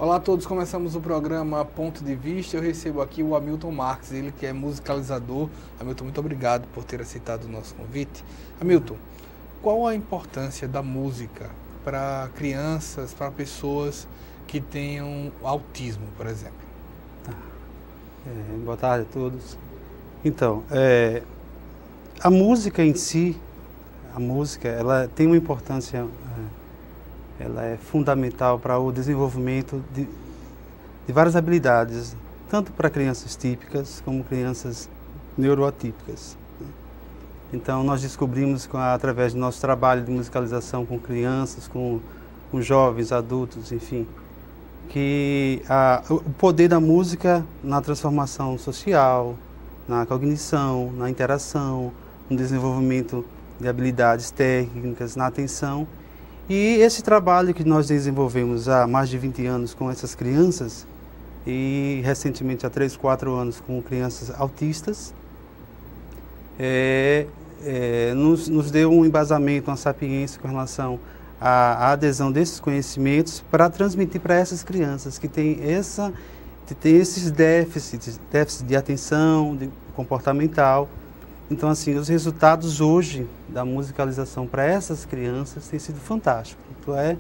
Olá a todos, começamos o programa Ponto de Vista. Eu recebo aqui o Hamilton Marques, ele que é musicalizador. Hamilton, muito obrigado por ter aceitado o nosso convite. Hamilton, qual a importância da música para crianças, para pessoas que tenham autismo, por exemplo? Boa tarde a todos. Então, a música em si, ela tem uma importância, ela é fundamental para o desenvolvimento de várias habilidades, tanto para crianças típicas como crianças neuroatípicas. Então, nós descobrimos, através do nosso trabalho de musicalização com crianças, com jovens, adultos, enfim, que o poder da música na transformação social, na cognição, na interação, no desenvolvimento de habilidades técnicas, na atenção. E esse trabalho que nós desenvolvemos há mais de 20 anos com essas crianças, e recentemente há 3, 4 anos com crianças autistas, nos deu um embasamento, uma sapiência com relação à adesão desses conhecimentos para transmitir para essas crianças que têm esses déficits de atenção, de comportamental. Então, assim, os resultados hoje da musicalização para essas crianças têm sido fantásticos. Tanto é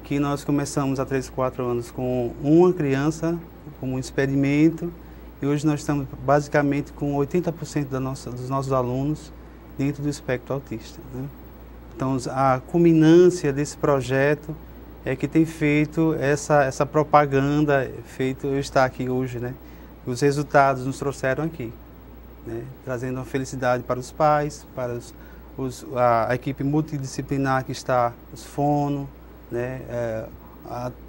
que nós começamos há 3, 4 anos com uma criança, como um experimento, e hoje nós estamos basicamente com 80% dos nossos alunos dentro do espectro autista, né? Então, a culminância desse projeto é que tem feito essa propaganda, feito eu estar aqui hoje, né? Os resultados nos trouxeram aqui, né? Trazendo uma felicidade para os pais, para a equipe multidisciplinar que está, os fono, né?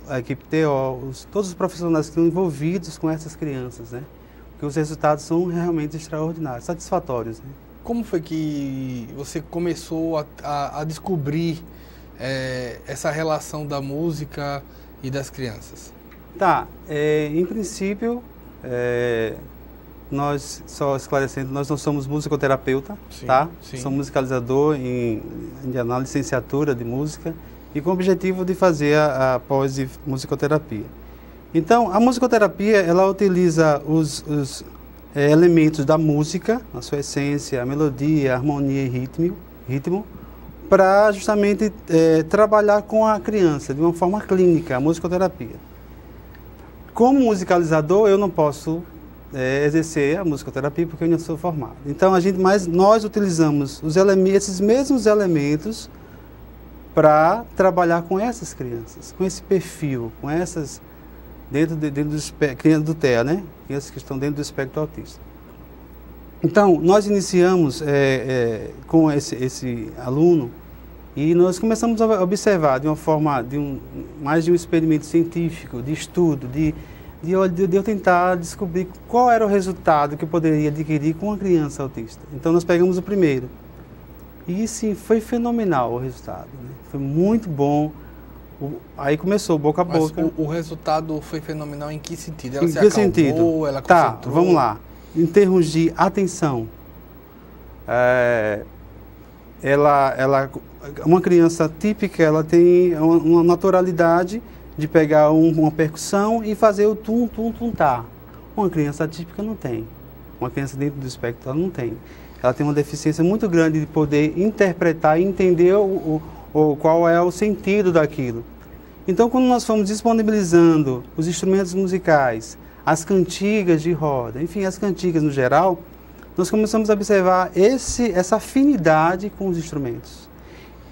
A equipe TO, todos os profissionais que estão envolvidos com essas crianças, né? Porque os resultados são realmente extraordinários, satisfatórios, né? Como foi que você começou a descobrir essa relação da música e das crianças? Tá, em princípio, nós, só esclarecendo, nós não somos musicoterapeuta, sim, tá? Sim. Somos musicalizador na licenciatura de música e com o objetivo de fazer a pós de musicoterapia. Então, a musicoterapia, ela utiliza os elementos da música, a sua essência, a melodia, a harmonia e ritmo, para justamente trabalhar com a criança de uma forma clínica, a musicoterapia. Como musicalizador, eu não posso exercer a musicoterapia porque eu não sou formado. Então, mas nós utilizamos esses mesmos elementos para trabalhar com essas crianças, com esse perfil, com essas dentro do TEA, né? Crianças que estão dentro do espectro autista. Então, nós iniciamos com esse aluno e nós começamos a observar de uma forma, mais de um experimento científico, de estudo, de eu tentar descobrir qual era o resultado que eu poderia adquirir com uma criança autista. Então, nós pegamos o primeiro. E, sim, foi fenomenal o resultado, né? Foi muito bom. Aí começou, boca a boca. Mas o resultado foi fenomenal em que sentido? Ela em se que acalmou, sentido? Ela tá, concentrou? vamos lá. Em termos de atenção, uma criança típica, ela tem uma naturalidade de pegar uma percussão e fazer o tum, tum, tum, tá. Uma criança típica não tem. Uma criança dentro do espectro ela não tem. Ela tem uma deficiência muito grande de poder interpretar e entender qual é o sentido daquilo. Então, quando nós fomos disponibilizando os instrumentos musicais, as cantigas de roda, enfim, as cantigas no geral, nós começamos a observar essa afinidade com os instrumentos.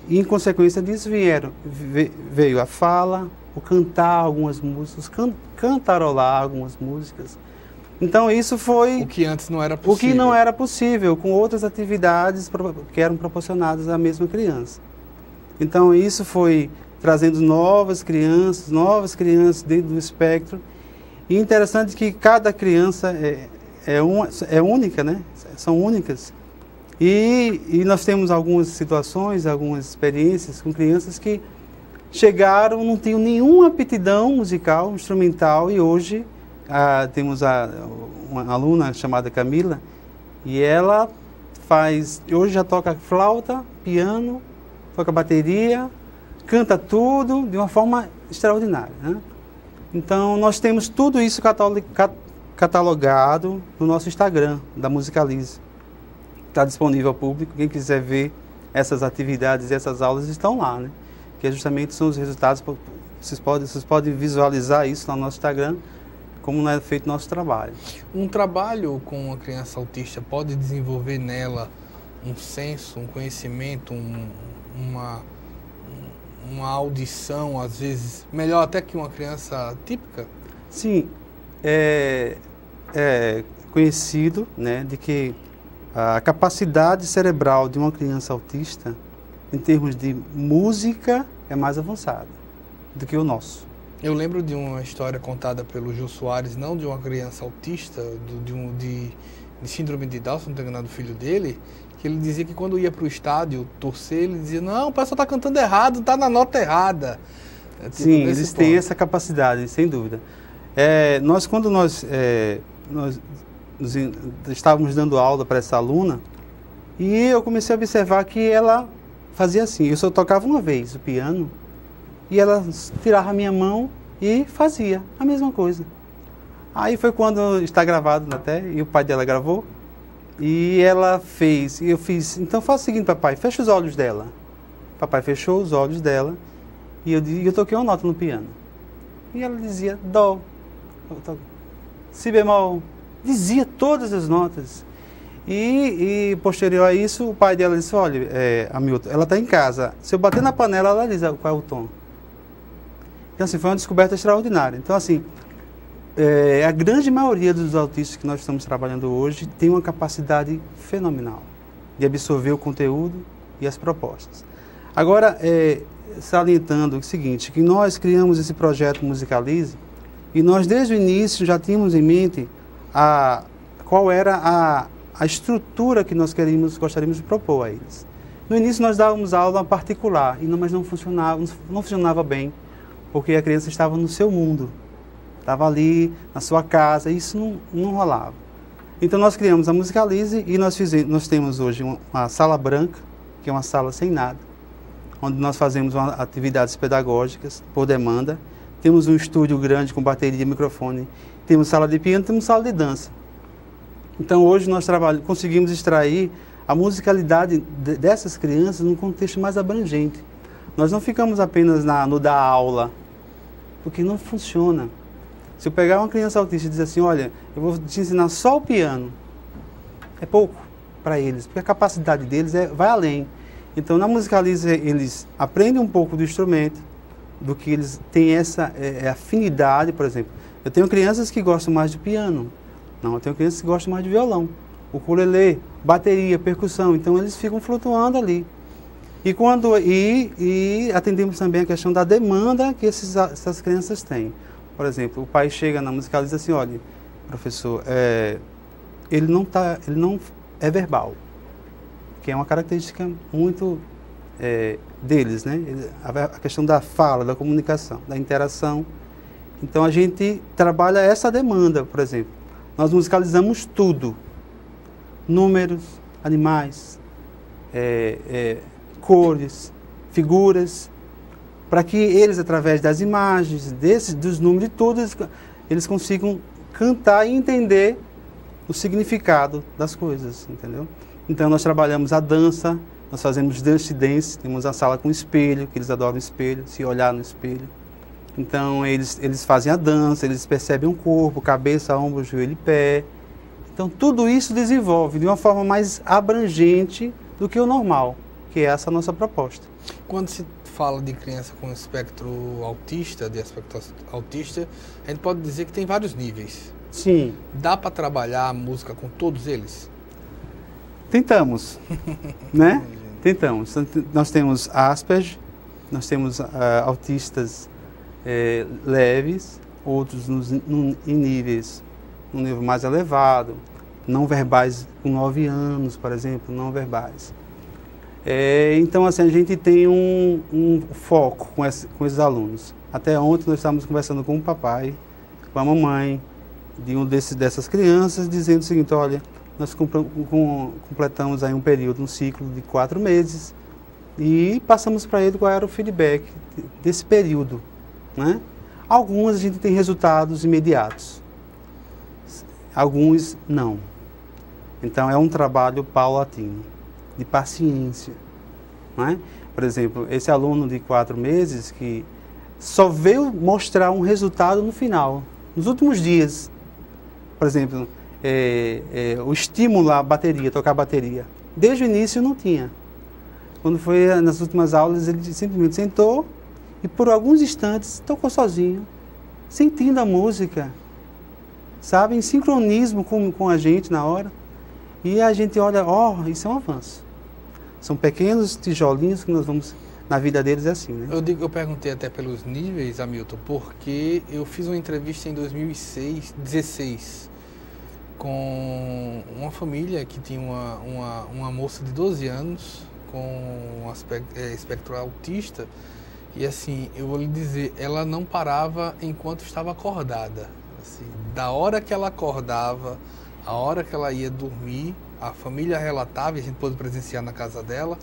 E, em consequência disso, veio a fala, o cantar algumas músicas, cantarolar algumas músicas. Então, isso foi... O que antes não era possível. O que não era possível, com outras atividades que eram proporcionadas à mesma criança. Então, isso foi trazendo novas crianças dentro do espectro. E interessante que cada criança é única, né? São únicas. E nós temos algumas situações, algumas experiências com crianças que chegaram, não tinham nenhuma aptidão musical, instrumental, e hoje temos uma aluna chamada Camila, e ela hoje já toca flauta, piano, toca bateria, canta tudo de uma forma extraordinária, né? Então, nós temos tudo isso catalogado no nosso Instagram, da Musicalize. Está disponível ao público, quem quiser ver essas atividades e essas aulas estão lá, né? Que justamente são os resultados, vocês podem visualizar isso no nosso Instagram, como é feito o nosso trabalho. Um trabalho com uma criança autista pode desenvolver nela um senso, um conhecimento, uma audição, às vezes, melhor até que uma criança típica? Sim, é conhecido, né, de que a capacidade cerebral de uma criança autista, em termos de música, é mais avançada do que o nosso. Eu lembro de uma história contada pelo Jô Soares, não de uma criança autista, de síndrome de Down, se não estou enganado, do filho dele, que ele dizia que quando ia para o estádio torcer, ele dizia, não, o pessoal está cantando errado, está na nota errada. Sim, eles têm essa capacidade, sem dúvida. Quando nós estávamos dando aula para essa aluna, e eu comecei a observar que ela fazia assim, eu só tocava uma vez o piano, e ela tirava a minha mão e fazia a mesma coisa. Aí foi quando, está gravado até, e o pai dela gravou, e ela fez, e eu fiz, então faça o seguinte, papai, fecha os olhos dela. Papai fechou os olhos dela, e eu toquei uma nota no piano. E ela dizia dó, si bemol, dizia todas as notas. E posterior a isso, o pai dela disse, olha, Hamilton, ela está em casa, se eu bater na panela, ela diz qual é o tom. Então, assim, foi uma descoberta extraordinária. Então, assim, a grande maioria dos autistas que nós estamos trabalhando hoje tem uma capacidade fenomenal de absorver o conteúdo e as propostas. Agora, salientando o seguinte, que nós criamos esse projeto Musicalize e nós, desde o início, já tínhamos em mente qual era a estrutura que nós gostaríamos de propor a eles. No início, nós dávamos aula particular, mas não funcionava bem, porque a criança estava no seu mundo, estava ali na sua casa, e isso não rolava. Então nós criamos a Musicalize e nós temos hoje uma sala branca, que é uma sala sem nada, onde nós fazemos atividades pedagógicas por demanda. Temos um estúdio grande com bateria e microfone, temos sala de piano, temos sala de dança. Então hoje nós conseguimos extrair a musicalidade dessas crianças num contexto mais abrangente. Nós não ficamos apenas no dar aula, porque não funciona. Se eu pegar uma criança autista e dizer assim, olha, eu vou te ensinar só o piano, é pouco para eles, porque a capacidade deles vai além. Então, na Musicalize, eles aprendem um pouco do instrumento, do que eles têm essa afinidade, por exemplo. Eu tenho crianças que gostam mais de piano, eu tenho crianças que gostam mais de violão, ukulele, bateria, percussão, então eles ficam flutuando ali. E atendemos também a questão da demanda que essas crianças têm. Por exemplo, o pai chega na Musicalize e diz assim, olha, professor, ele não é verbal, que é uma característica muito deles, né? A questão da fala, da comunicação, da interação. Então a gente trabalha essa demanda, por exemplo. Nós musicalizamos tudo, números, animais, cores, figuras, para que eles, através das imagens, dos números e tudo, eles consigam cantar e entender o significado das coisas, entendeu? Então nós trabalhamos a dança, nós fazemos dance, temos a sala com espelho, que eles adoram espelho, se olhar no espelho. Então eles fazem a dança, eles percebem o corpo, cabeça, ombro, joelho e pé. Então tudo isso desenvolve de uma forma mais abrangente do que o normal, que é essa nossa proposta. Quando se fala de criança com espectro autista, de aspecto autista, a gente pode dizer que tem vários níveis. Sim. Dá para trabalhar a música com todos eles? Tentamos, né? Tentamos. Nós temos Asperger, nós temos autistas leves, outros em níveis, um nível mais elevado, não verbais com 9 anos, por exemplo, não verbais. Então, assim, a gente tem um foco com esses alunos. Até ontem nós estávamos conversando com o papai, com a mamãe dessas crianças, dizendo o seguinte, olha, nós completamos aí um período, um ciclo de 4 meses e passamos para ele qual era o feedback desse período, né? Algumas a gente tem resultados imediatos, alguns não. Então é um trabalho paulatino, de paciência, não é? Por exemplo, esse aluno de 4 meses que só veio mostrar um resultado no final, nos últimos dias. Por exemplo, o estímulo à bateria, tocar bateria. Desde o início não tinha. Quando foi nas últimas aulas, ele simplesmente sentou e por alguns instantes tocou sozinho, sentindo a música, sabe, em sincronismo com a gente na hora. E a gente olha, isso é um avanço. São pequenos tijolinhos que nós vamos, na vida deles é assim, né? Eu perguntei até pelos níveis, Hamilton, porque eu fiz uma entrevista em 2016 com uma família que tinha uma moça de 12 anos com espectro autista. E assim, eu vou lhe dizer, ela não parava enquanto estava acordada. Assim, da hora que ela acordava, a hora que ela ia dormir, a família relatava, e a gente pôde presenciar na casa dela,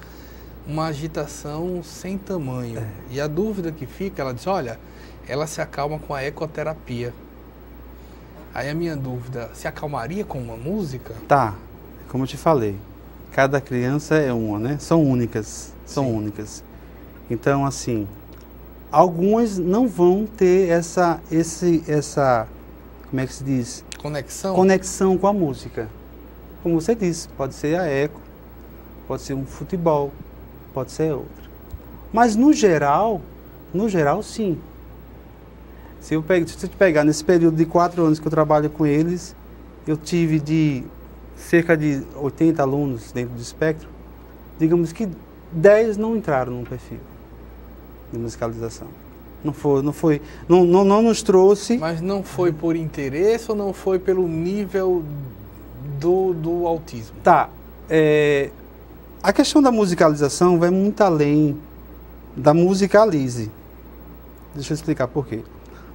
uma agitação sem tamanho. E a dúvida que fica, ela diz, olha, ela se acalma com a ecoterapia. Aí a minha dúvida, se acalmaria com uma música? Tá, como eu te falei, cada criança é uma, né? São únicas, únicas. Então, assim, algumas não vão ter essa, como é que se diz? Conexão com a música. Como você disse, pode ser a eco, pode ser um futebol, pode ser outra. Mas no geral sim. Se eu te pegar nesse período de 4 anos que eu trabalho com eles, eu tive de cerca de 80 alunos dentro do espectro, digamos que 10 não entraram no perfil de musicalização. Não nos trouxe. Mas não foi por interesse ou não foi pelo nível do autismo? Tá. A questão da musicalização vai muito além da musicalize. Deixa eu explicar por quê.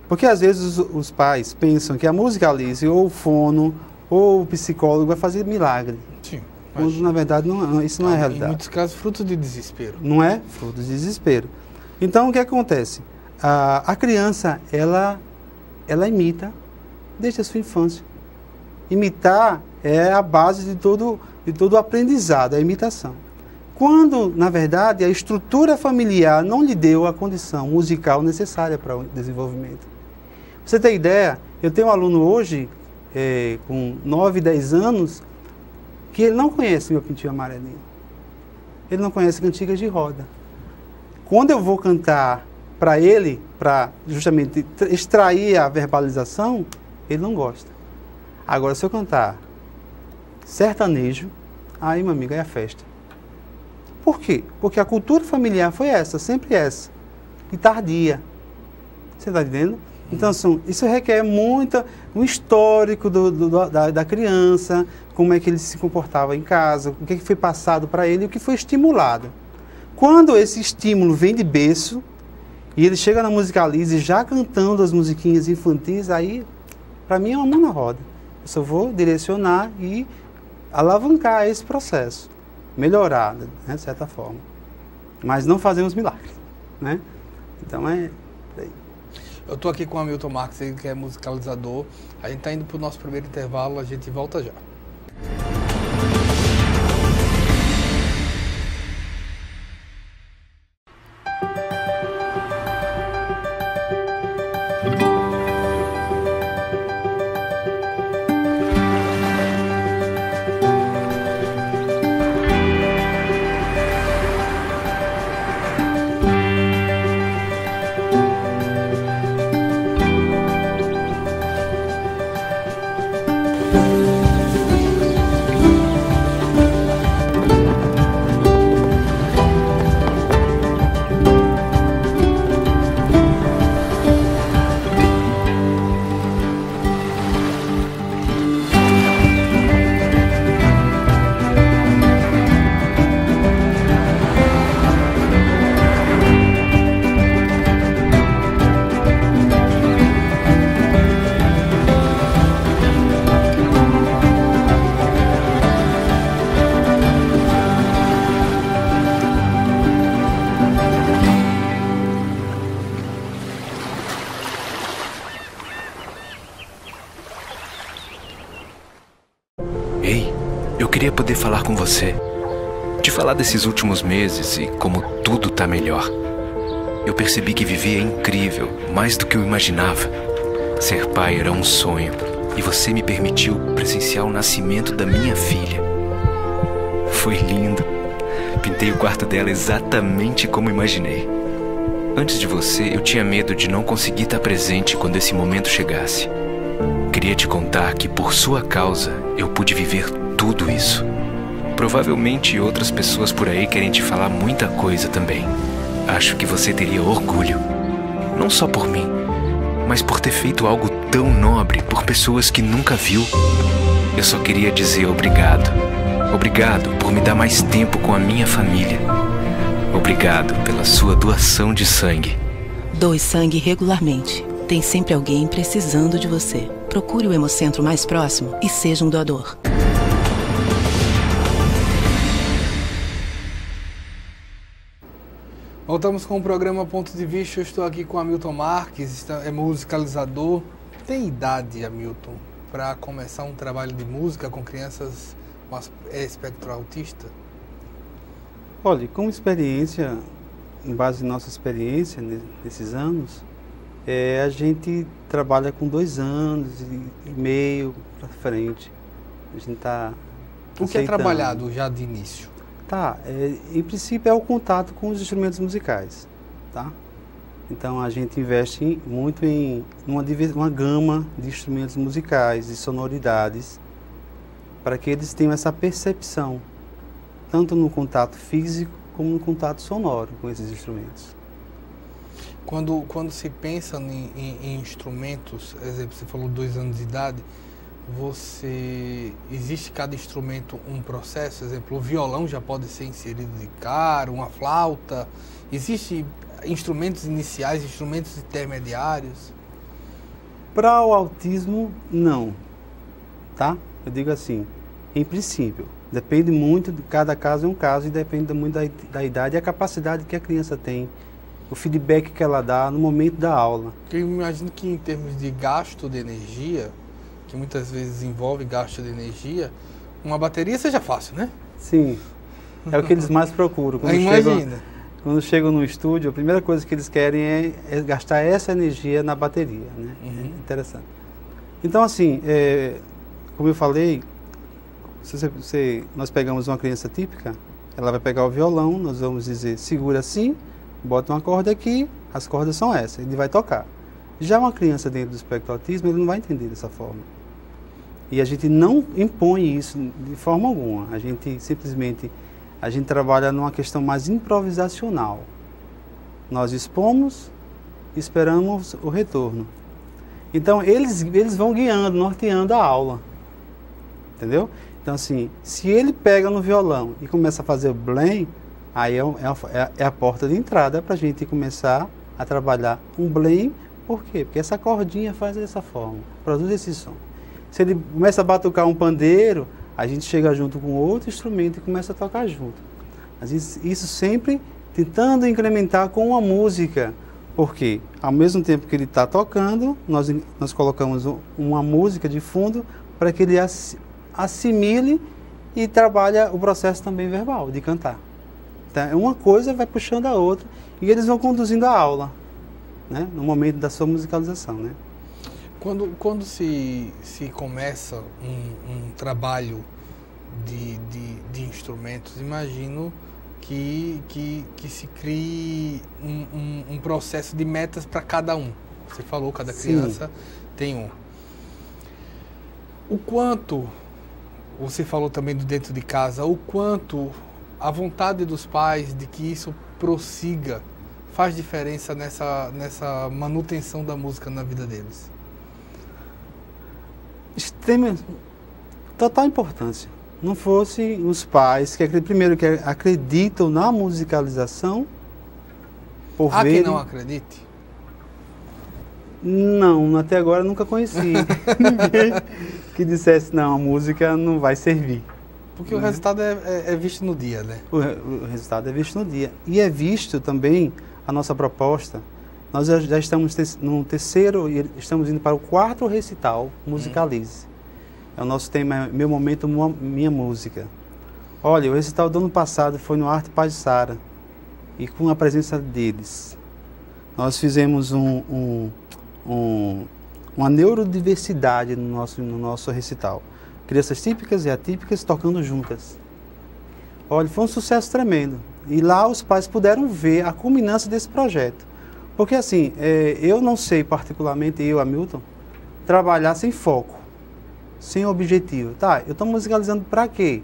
Porque às vezes os pais pensam que a musicalize, ou o fono, ou o psicólogo vai fazer milagre. Sim. Quando na verdade isso não é a realidade. Em muitos casos, fruto de desespero. Não é? Fruto de desespero. Então o que acontece? A criança, ela imita desde a sua infância. Imitar é a base de todo o aprendizado, a imitação. Quando, na verdade, a estrutura familiar não lhe deu a condição musical necessária para o desenvolvimento. Pra você ter ideia, eu tenho um aluno hoje, com 9, 10 anos, que ele não conhece Meu Pintinho Amarelinho. Ele não conhece cantigas de roda. Quando eu vou cantar para ele, para justamente extrair a verbalização, ele não gosta. Agora, se eu cantar sertanejo, aí, meu amigo, é a festa. Por quê? Porque a cultura familiar foi essa, sempre essa, e tardia. Você está entendendo? Então, assim, isso requer um histórico da criança, como é que ele se comportava em casa, o que foi passado para ele e o que foi estimulado. Quando esse estímulo vem de berço, e ele chega na musicalize já cantando as musiquinhas infantis, aí, para mim, é uma mão na roda. Eu só vou direcionar e alavancar esse processo, melhorar, né, de certa forma. Mas não fazemos milagres, né? Então, Eu estou aqui com o Hamilton Marques, ele que é musicalizador. A gente está indo para o nosso primeiro intervalo, a gente volta já. queria poder falar com você. Te falar desses últimos meses e como tudo tá melhor. Eu percebi que viver é incrível, mais do que eu imaginava. Ser pai era um sonho e você me permitiu presenciar o nascimento da minha filha. Foi lindo. Pintei o quarto dela exatamente como imaginei. Antes de você, eu tinha medo de não conseguir estar presente quando esse momento chegasse. Queria te contar que, por sua causa, eu pude viver tudo isso. Provavelmente outras pessoas por aí querem te falar muita coisa também. Acho que você teria orgulho. Não só por mim, mas por ter feito algo tão nobre por pessoas que nunca viu. Eu só queria dizer obrigado. Obrigado por me dar mais tempo com a minha família. Obrigado pela sua doação de sangue. Doe sangue regularmente. Tem sempre alguém precisando de você. Procure o Hemocentro mais próximo e seja um doador. Voltamos com o programa Ponto de Vista. Eu estou aqui com Hamilton Marques, é musicalizador. Tem idade, Hamilton, para começar um trabalho de música com crianças com espectro autista? Olha, com experiência, em base na nossa experiência nesses anos, a gente trabalha com 2 anos e meio para frente. A gente está O que é trabalhado já de início? Tá, em princípio é o contato com os instrumentos musicais, tá? Então a gente investe muito em uma gama de instrumentos musicais e sonoridades para que eles tenham essa percepção, tanto no contato físico como no contato sonoro com esses instrumentos. Quando se pensa em instrumentos, exemplo, você falou 2 anos de idade, existe cada instrumento um processo? Exemplo, o violão já pode ser inserido de cara, uma flauta. Existem instrumentos iniciais, instrumentos intermediários? Para o autismo, não, tá? Eu digo assim, em princípio, depende muito, de cada caso é um caso e depende muito da idade e a capacidade que a criança tem, o feedback que ela dá no momento da aula. Eu imagino que em termos de gasto de energia, que muitas vezes envolve gasto de energia, uma bateria seja fácil, né? Sim, é o que eles mais procuram. Quando chegam no estúdio, a primeira coisa que eles querem é gastar essa energia na bateria, né? É interessante. Então, assim, como eu falei, nós pegamos uma criança típica, ela vai pegar o violão, nós vamos dizer, segura assim, bota uma corda aqui, as cordas são essas, ele vai tocar. Já uma criança dentro do espectro autismo, ele não vai entender dessa forma. E a gente não impõe isso de forma alguma. A gente simplesmente, trabalha numa questão mais improvisacional. Nós expomos, esperamos o retorno. Então, eles vão guiando, norteando a aula. Entendeu? Então, assim, se ele pega no violão e começa a fazer blém, aí é a porta de entrada para a gente começar a trabalhar um blém. Por quê? Porque essa cordinha faz dessa forma, produz esse som. Se ele começa a batucar um pandeiro, a gente chega junto com outro instrumento e começa a tocar junto. Mas isso sempre tentando incrementar com a música. Porque, ao mesmo tempo que ele está tocando, nós colocamos uma música de fundo para que ele assimile e trabalhe o processo também verbal, de cantar. Então, uma coisa vai puxando a outra e eles vão conduzindo a aula, né, no momento da sua musicalização, né? Quando se começa um trabalho de instrumentos, imagino que se crie um processo de metas para cada um. Você falou, cada criança tem um. O quanto, você falou também do dentro de casa, o quanto a vontade dos pais de que isso prossiga faz diferença nessa manutenção da música na vida deles? Total importância. Não fosse os pais que primeiro que acreditam na musicalização, por Há verem... quem não acredite? Não, até agora eu nunca conheci ninguém que dissesse, não, a música não vai servir. Porque o resultado é visto no dia, né? O resultado é visto no dia. E é visto também a nossa proposta. Nós já estamos no terceiro, e estamos indo para o 4º recital, Musicalize. É o nosso tema, Meu Momento, Minha Música. Olha, o recital do ano passado foi no Arte Paz de Sara, e com a presença deles, nós fizemos uma neurodiversidade no nosso recital. Crianças típicas e atípicas tocando juntas. Olha, foi um sucesso tremendo. E lá os pais puderam ver a culminância desse projeto. Porque assim, eu não sei particularmente, eu, Hamilton, trabalhar sem foco, sem objetivo. Tá, eu estou musicalizando para quê?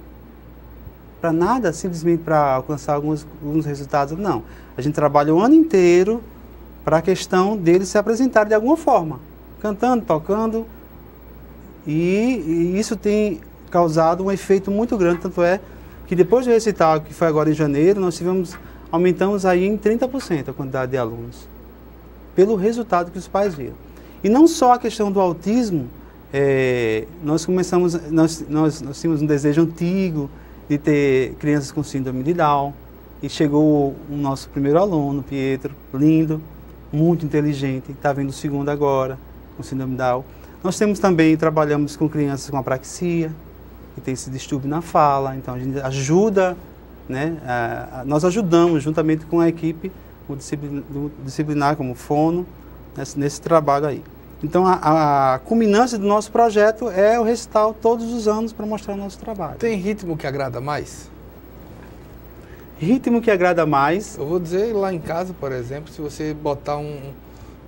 Para nada, simplesmente para alcançar alguns resultados. Não, a gente trabalha o ano inteiro para a questão deles se apresentarem de alguma forma. Cantando, tocando. E isso tem causado um efeito muito grande, tanto é que depois do recital, que foi agora em janeiro, nós aumentamos aí em 30% a quantidade de alunos, pelo resultado que os pais viram. E não só a questão do autismo, nós tínhamos um desejo antigo de ter crianças com síndrome de Down, e chegou o nosso primeiro aluno, Pietro, lindo, muito inteligente, está vendo o segundo agora, com síndrome de Down. Nós trabalhamos com crianças com apraxia, que tem esse distúrbio na fala, então a gente ajuda, né, nós ajudamos juntamente com a equipe do disciplinar como fono, nesse trabalho aí. Então a culminância do nosso projeto é o recital todos os anos para mostrar o nosso trabalho. Tem ritmo que agrada mais? Ritmo que agrada mais? Eu vou dizer, lá em casa, por exemplo, se você botar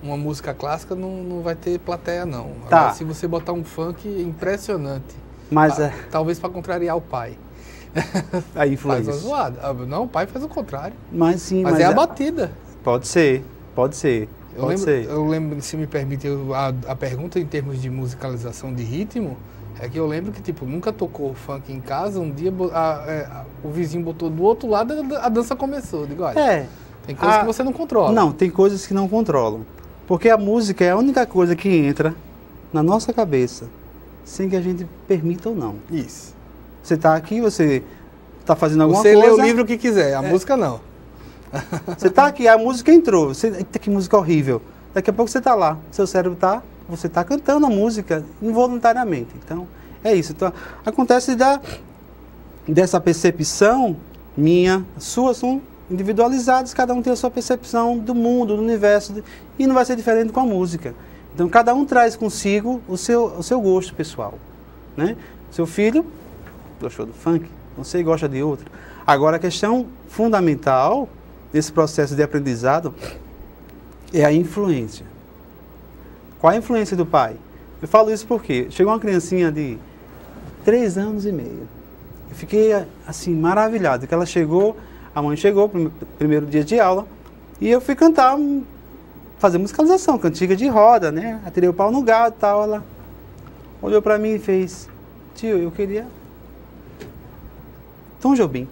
uma música clássica, não vai ter plateia, não. Tá. Agora, se você botar um funk, é impressionante. Mas talvez para contrariar o pai. Aí foi faz uma isso. zoada. Não, o pai faz o contrário. Mas sim, mas é a batida. Pode ser. Eu lembro, se me permite a pergunta em termos de musicalização de ritmo, é que eu lembro que tipo nunca tocou funk em casa, um dia o vizinho botou do outro lado, a dança começou. Digo, olha, tem coisas que você não controla. Não, tem coisas que não controlam. Porque a música é a única coisa que entra na nossa cabeça, sem que a gente permita ou não. Isso. Você está aqui, você está fazendo alguma coisa... Você lê o livro que quiser, a música não. Você está aqui, a música entrou. Eita, que música horrível. Daqui a pouco você está lá, seu cérebro você está cantando a música involuntariamente. Então, é isso. Então, acontece dessa percepção minha, sua, são individualizados, cada um tem a sua percepção do mundo, do universo, e não vai ser diferente com a música. Então, cada um traz consigo o seu gosto pessoal, né? Seu filho gostou do funk, você gosta de outro. Agora, a questão fundamental desse processo de aprendizado é a influência. Qual a influência do pai? Eu falo isso porque chegou uma criancinha de 3 anos e meio. Eu fiquei, assim, maravilhado, que ela chegou, a mãe chegou, primeiro dia de aula, e eu fui cantar, fazer musicalização, cantiga de roda, né? Atirei o pau no gado e tal. Ela olhou para mim e fez: tio, eu queria Tom Jobim.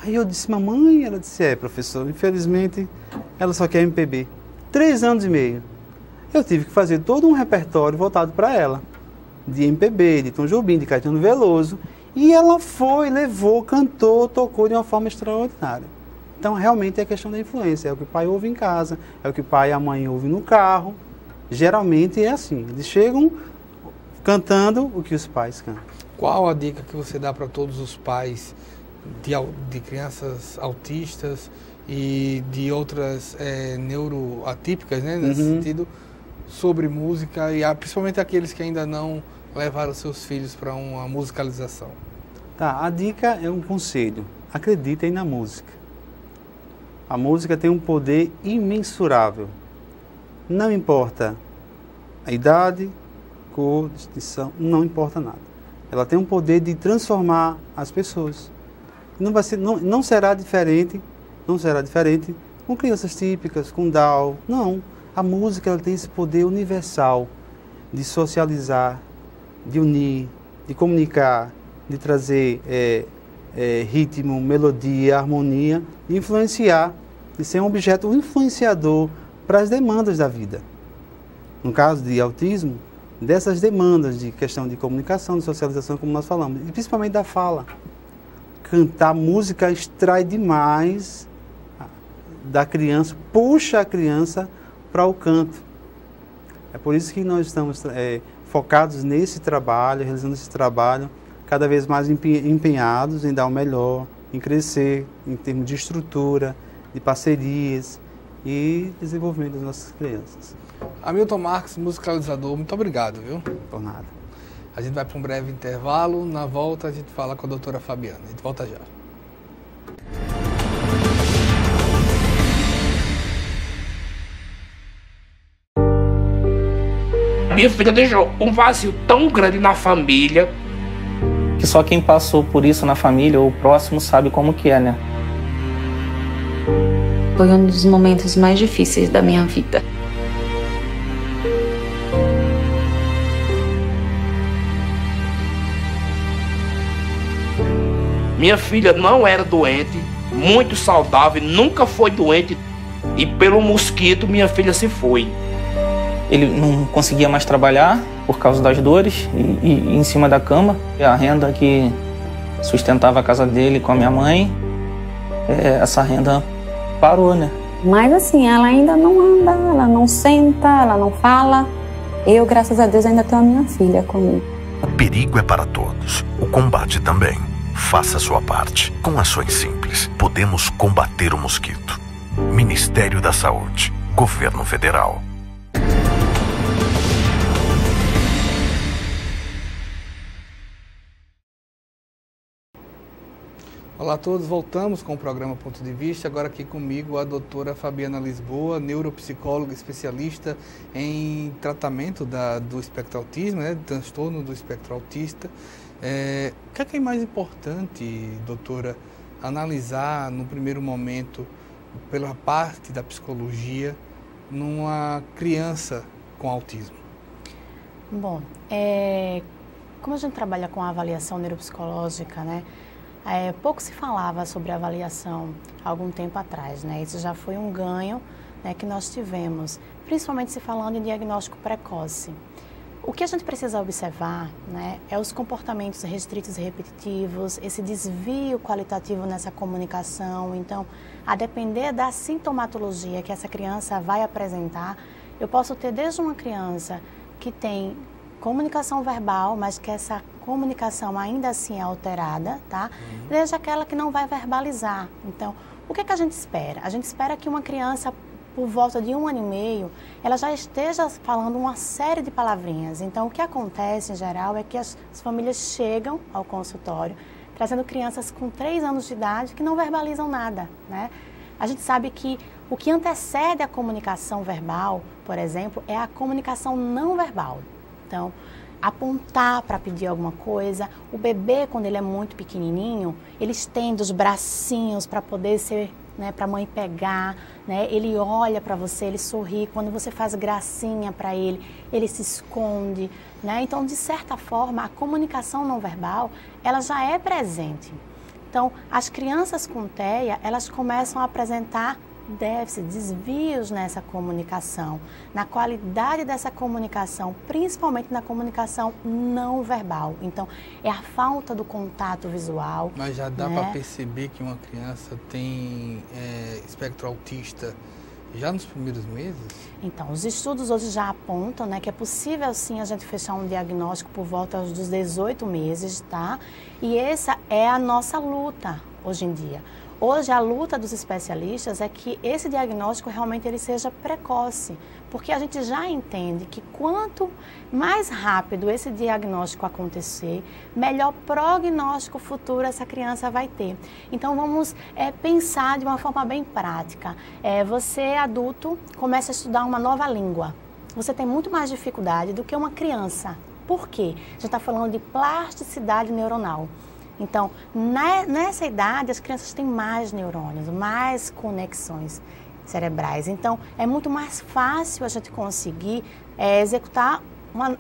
Aí eu disse: mamãe? Ela disse: professor, infelizmente ela só quer MPB. 3 anos e meio. Eu tive que fazer todo um repertório voltado para ela, de MPB, de Tom Jobim, de Caetano Veloso, e ela foi, levou, cantou, tocou de uma forma extraordinária. Então, realmente é questão da influência, é o que o pai ouve em casa, é o que o pai e a mãe ouvem no carro. Geralmente é assim, eles chegam cantando o que os pais cantam. Qual a dica que você dá para todos os pais de crianças autistas e de outras neuroatípicas, né, nesse sentido, sobre música, e principalmente aqueles que ainda não levaram seus filhos para uma musicalização? Tá, a dica é um conselho: acreditem na música. A música tem um poder imensurável. Não importa a idade, cor, distinção, não importa nada. Ela tem um poder de transformar as pessoas. Não será diferente com crianças típicas, com Down. Não. A música ela tem esse poder universal de socializar, de unir, de comunicar, de trazer ritmo, melodia, harmonia, de influenciar, de ser um objeto influenciador para as demandas da vida. No caso de autismo, dessas demandas de questão de comunicação, de socialização, como nós falamos, e principalmente da fala. Cantar música extrai demais da criança, puxa a criança para o canto. É por isso que nós estamos focados nesse trabalho, realizando esse trabalho cada vez mais empenhados em dar o melhor, em crescer, em termos de estrutura, de parcerias e desenvolvimento das nossas crianças. Hamilton Marques, musicalizador, muito obrigado, viu? Por nada. A gente vai para um breve intervalo, na volta a gente fala com a doutora Fabiana. A gente volta já. Minha filha deixou um vazio tão grande na família. Que só quem passou por isso na família ou próximo sabe como que é, né? Foi um dos momentos mais difíceis da minha vida. Minha filha não era doente, muito saudável, nunca foi doente. E pelo mosquito minha filha se foi. Ele não conseguia mais trabalhar por causa das dores e em cima da cama. A renda que sustentava a casa dele com a minha mãe, essa renda parou, né? Mas assim, ela ainda não anda, ela não senta, ela não fala. Eu, graças a Deus, ainda tenho a minha filha comigo. O perigo é para todos, o combate também. Faça a sua parte. Com ações simples, podemos combater o mosquito. Ministério da Saúde, Governo Federal. Olá a todos, voltamos com o programa Ponto de Vista. Agora aqui comigo a doutora Fabiana Lisboa, neuropsicóloga especialista em tratamento do espectro autismo, né, do transtorno do espectro autista. O que é mais importante, doutora, analisar no primeiro momento, pela parte da psicologia, numa criança com autismo? Bom, como a gente trabalha com a avaliação neuropsicológica, né? Pouco se falava sobre avaliação há algum tempo atrás, né? Isso já foi um ganho, né, que nós tivemos, principalmente se falando em diagnóstico precoce. O que a gente precisa observar, né, é os comportamentos restritos e repetitivos, esse desvio qualitativo nessa comunicação. Então, a depender da sintomatologia que essa criança vai apresentar, eu posso ter desde uma criança que tem comunicação verbal, mas que essa comunicação ainda assim é alterada, tá? Desde aquela que não vai verbalizar. Então, o que é que a gente espera? A gente espera que uma criança, por volta de 1 ano e meio, ela já esteja falando uma série de palavrinhas. Então, o que acontece, em geral, é que as famílias chegam ao consultório trazendo crianças com 3 anos de idade que não verbalizam nada, né? A gente sabe que o que antecede a comunicação verbal, por exemplo, é a comunicação não verbal. Então, apontar para pedir alguma coisa. O bebê, quando ele é muito pequenininho, ele estende os bracinhos para poder ser, né, para a mãe pegar, né? Ele olha para você, ele sorri. Quando você faz gracinha para ele, ele se esconde, né? Então, de certa forma, a comunicação não verbal, ela já é presente. Então, as crianças com TEA, elas começam a apresentar déficit, desvios nessa comunicação, na qualidade dessa comunicação, principalmente na comunicação não verbal. Então, é a falta do contato visual. Mas já dá, né, para perceber que uma criança tem espectro autista já nos primeiros meses? Então, os estudos hoje já apontam, né, que é possível sim a gente fechar um diagnóstico por volta dos 18 meses, tá? E essa é a nossa luta hoje em dia. Hoje, a luta dos especialistas é que esse diagnóstico realmente ele seja precoce, porque a gente já entende que quanto mais rápido esse diagnóstico acontecer, melhor prognóstico futuro essa criança vai ter. Então, vamos pensar de uma forma bem prática. Você, adulto, começa a estudar uma nova língua. Você tem muito mais dificuldade do que uma criança. Por quê? A gente está falando de plasticidade neuronal. Então, nessa idade, as crianças têm mais neurônios, mais conexões cerebrais. Então, é muito mais fácil a gente conseguir executar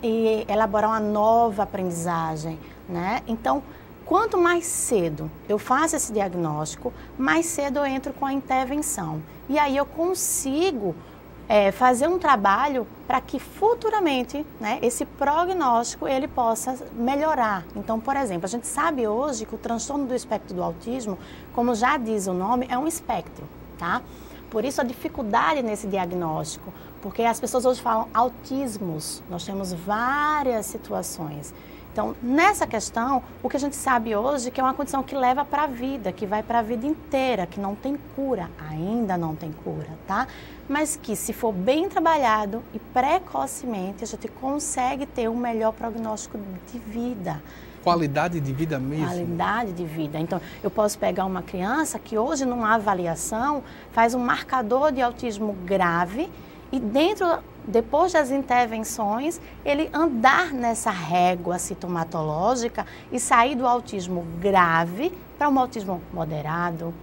e elaborar uma nova aprendizagem, né? Então, quanto mais cedo eu faço esse diagnóstico, mais cedo eu entro com a intervenção. E aí eu consigo fazer um trabalho para que futuramente, né, esse prognóstico ele possa melhorar. Então, por exemplo, a gente sabe hoje que o transtorno do espectro do autismo, como já diz o nome, é um espectro, tá? Por isso a dificuldade nesse diagnóstico, porque as pessoas hoje falam autismos, nós temos várias situações. Então, nessa questão, o que a gente sabe hoje é que é uma condição que leva para a vida, que vai para a vida inteira, que não tem cura, ainda não tem cura, tá? Mas que se for bem trabalhado e precocemente, a gente consegue ter um melhor prognóstico de vida. Qualidade de vida mesmo? Qualidade de vida. Então, eu posso pegar uma criança que hoje, numa avaliação, faz um marcador de autismo grave e depois das intervenções, ele andar nessa régua sintomatológica e sair do autismo grave para um autismo moderado.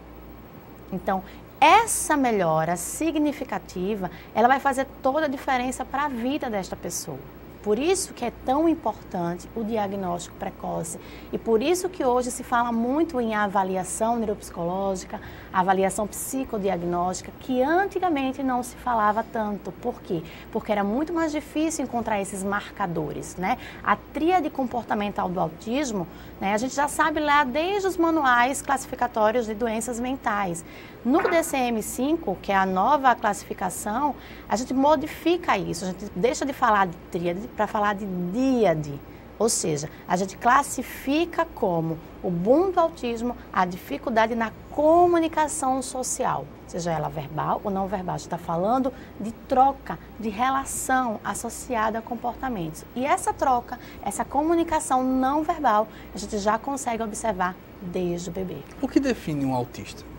Então, essa melhora significativa, ela vai fazer toda a diferença para a vida desta pessoa. Por isso que é tão importante o diagnóstico precoce e por isso que hoje se fala muito em avaliação neuropsicológica, avaliação psicodiagnóstica, que antigamente não se falava tanto. Por quê? Porque era muito mais difícil encontrar esses marcadores, né? A tríade comportamental do autismo, né, a gente já sabe lá desde os manuais classificatórios de doenças mentais. No DCM-5, que é a nova classificação, a gente modifica isso, a gente deixa de falar de tríade para falar de díade. Ou seja, a gente classifica como o boom do autismo a dificuldade na comunicação social, seja ela verbal ou não verbal. A gente está falando de troca, de relação associada a comportamentos. E essa troca, essa comunicação não verbal, a gente já consegue observar desde o bebê. O que define um autista?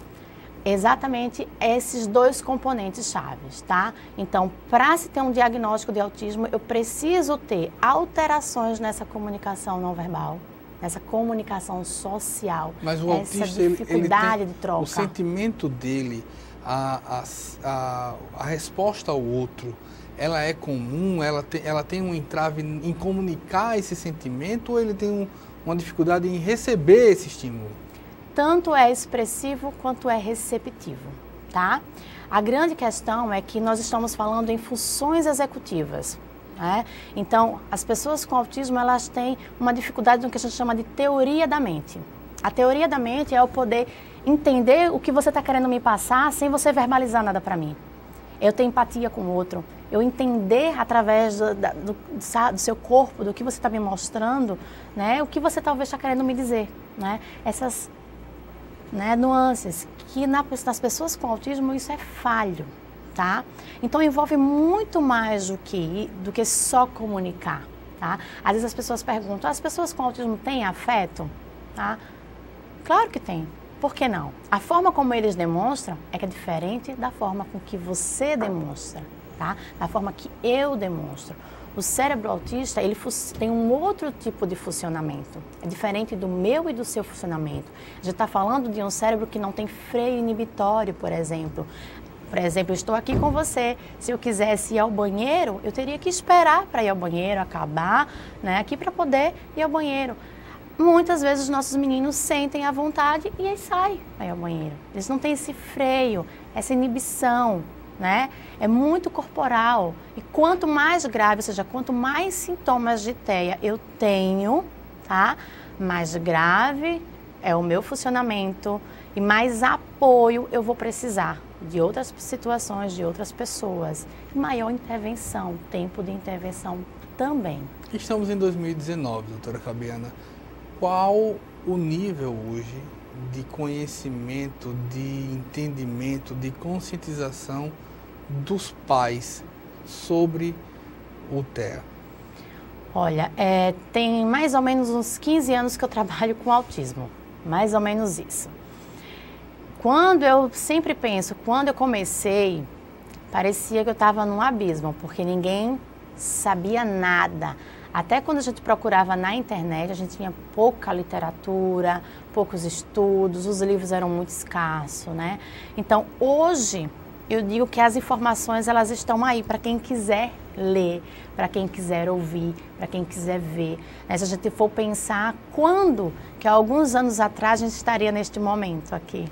Exatamente esses dois componentes chaves, tá? Então, para se ter um diagnóstico de autismo, eu preciso ter alterações nessa comunicação não verbal, nessa comunicação social. Mas o essa autista, dificuldade de troca. O sentimento dele, a resposta ao outro, ela é comum? Ela tem um entrave em comunicar esse sentimento ou ele tem uma dificuldade em receber esse estímulo? Tanto é expressivo quanto é receptivo, tá? A grande questão é que nós estamos falando em funções executivas, né? Então, as pessoas com autismo, elas têm uma dificuldade no que a gente chama de teoria da mente. A teoria da mente é o poder entender o que você está querendo me passar sem você verbalizar nada para mim. Eu ter empatia com o outro, eu entender através do seu corpo, do que você está me mostrando, né? O que você talvez está querendo me dizer, né? Essas nuances, que nas pessoas com autismo isso é falho, tá? Então envolve muito mais do que só comunicar, tá? Às vezes as pessoas perguntam, as pessoas com autismo têm afeto? Tá? Claro que tem, por que não? A forma como eles demonstram é que é diferente da forma com que você demonstra, tá? Da forma que eu demonstro. O cérebro autista, ele tem um outro tipo de funcionamento. É diferente do meu e do seu funcionamento. A gente está falando de um cérebro que não tem freio inibitório, por exemplo. Por exemplo, eu estou aqui com você. Se eu quisesse ir ao banheiro, eu teria que esperar para ir ao banheiro, acabar, né, aqui para poder ir ao banheiro. Muitas vezes os nossos meninos sentem a vontade e aí saem para ir ao banheiro. Eles não têm esse freio, essa inibição, né? É muito corporal. E quanto mais grave, ou seja, quanto mais sintomas de TEA eu tenho, tá? Mais grave é o meu funcionamento e mais apoio eu vou precisar de outras situações, de outras pessoas. E maior intervenção, tempo de intervenção também. Estamos em 2019, doutora Fabiana. Qual o nível hoje de conhecimento, de entendimento, de conscientização dos pais sobre o TEA? Olha, tem mais ou menos uns 15 anos que eu trabalho com autismo, mais ou menos isso. Quando eu sempre penso, quando eu comecei, parecia que eu estava num abismo, porque ninguém sabia nada. Até quando a gente procurava na internet, a gente tinha pouca literatura, poucos estudos, os livros eram muito escassos, né? Então, hoje, eu digo que as informações, elas estão aí para quem quiser ler, para quem quiser ouvir, para quem quiser ver. Né? Se a gente for pensar quando, que há alguns anos atrás, a gente estaria neste momento aqui,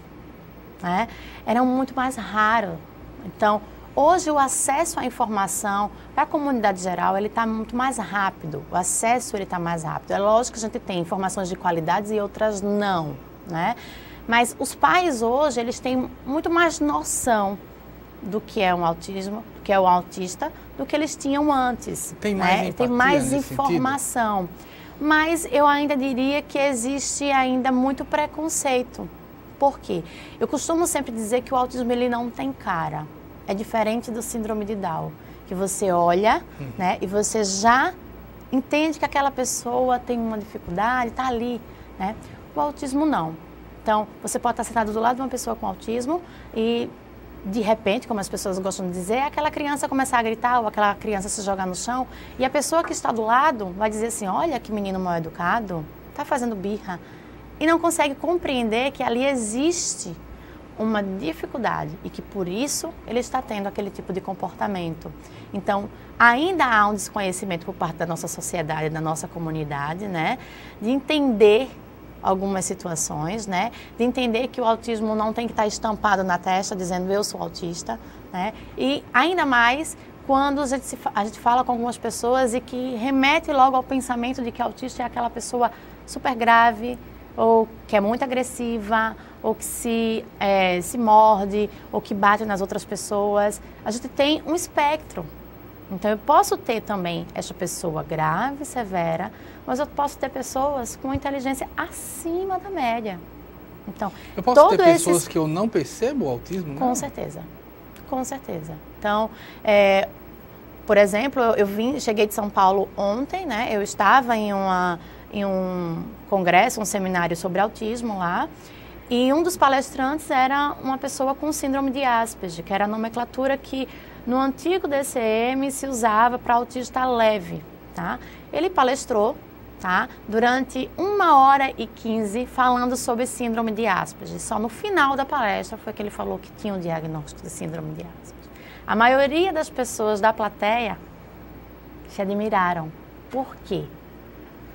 né? Era muito mais raro. Então, hoje o acesso à informação para a comunidade geral, ele está muito mais rápido. O acesso, ele está mais rápido. É lógico que a gente tem informações de qualidade e outras não, né? Mas os pais hoje, eles têm muito mais noção do que é um autismo, do que é o autista, do que eles tinham antes. Tem mais empatia tem mais nesse informação. sentido? mas eu ainda diria que existe ainda muito preconceito. Por quê? Eu costumo sempre dizer que o autismo ele não tem cara. É diferente do síndrome de Down, que você olha, né, e você já entende que aquela pessoa tem uma dificuldade, está ali, né? O autismo não. Então, você pode estar sentado do lado de uma pessoa com autismo e, de repente, como as pessoas gostam de dizer, aquela criança começar a gritar ou aquela criança se jogar no chão e a pessoa que está do lado vai dizer assim, olha que menino mal educado, está fazendo birra, e não consegue compreender que ali existe uma dificuldade e que por isso ele está tendo aquele tipo de comportamento. Então, ainda há um desconhecimento por parte da nossa sociedade, da nossa comunidade, né, de entender algumas situações, né, de entender que o autismo não tem que estar estampado na testa dizendo eu sou autista, né, e ainda mais quando a gente fala com algumas pessoas e que remete logo ao pensamento de que autista é aquela pessoa super grave, ou que é muito agressiva, ou que se morde, ou que bate nas outras pessoas. A gente tem um espectro. Então, eu posso ter também essa pessoa grave, severa, mas eu posso ter pessoas com inteligência acima da média. Então, eu posso ter pessoas que eu não percebo o autismo? Com certeza, com certeza. Então, por exemplo, cheguei de São Paulo ontem, né? Eu estava em um congresso, um seminário sobre autismo lá, e um dos palestrantes era uma pessoa com síndrome de Asperger, que era a nomenclatura que no antigo DCM se usava para autista leve, tá? Ele palestrou, tá? Durante 1h15 falando sobre síndrome de Asperger. Só no final da palestra foi que ele falou que tinha um diagnóstico de síndrome de Asperger. A maioria das pessoas da plateia se admiraram. Por quê?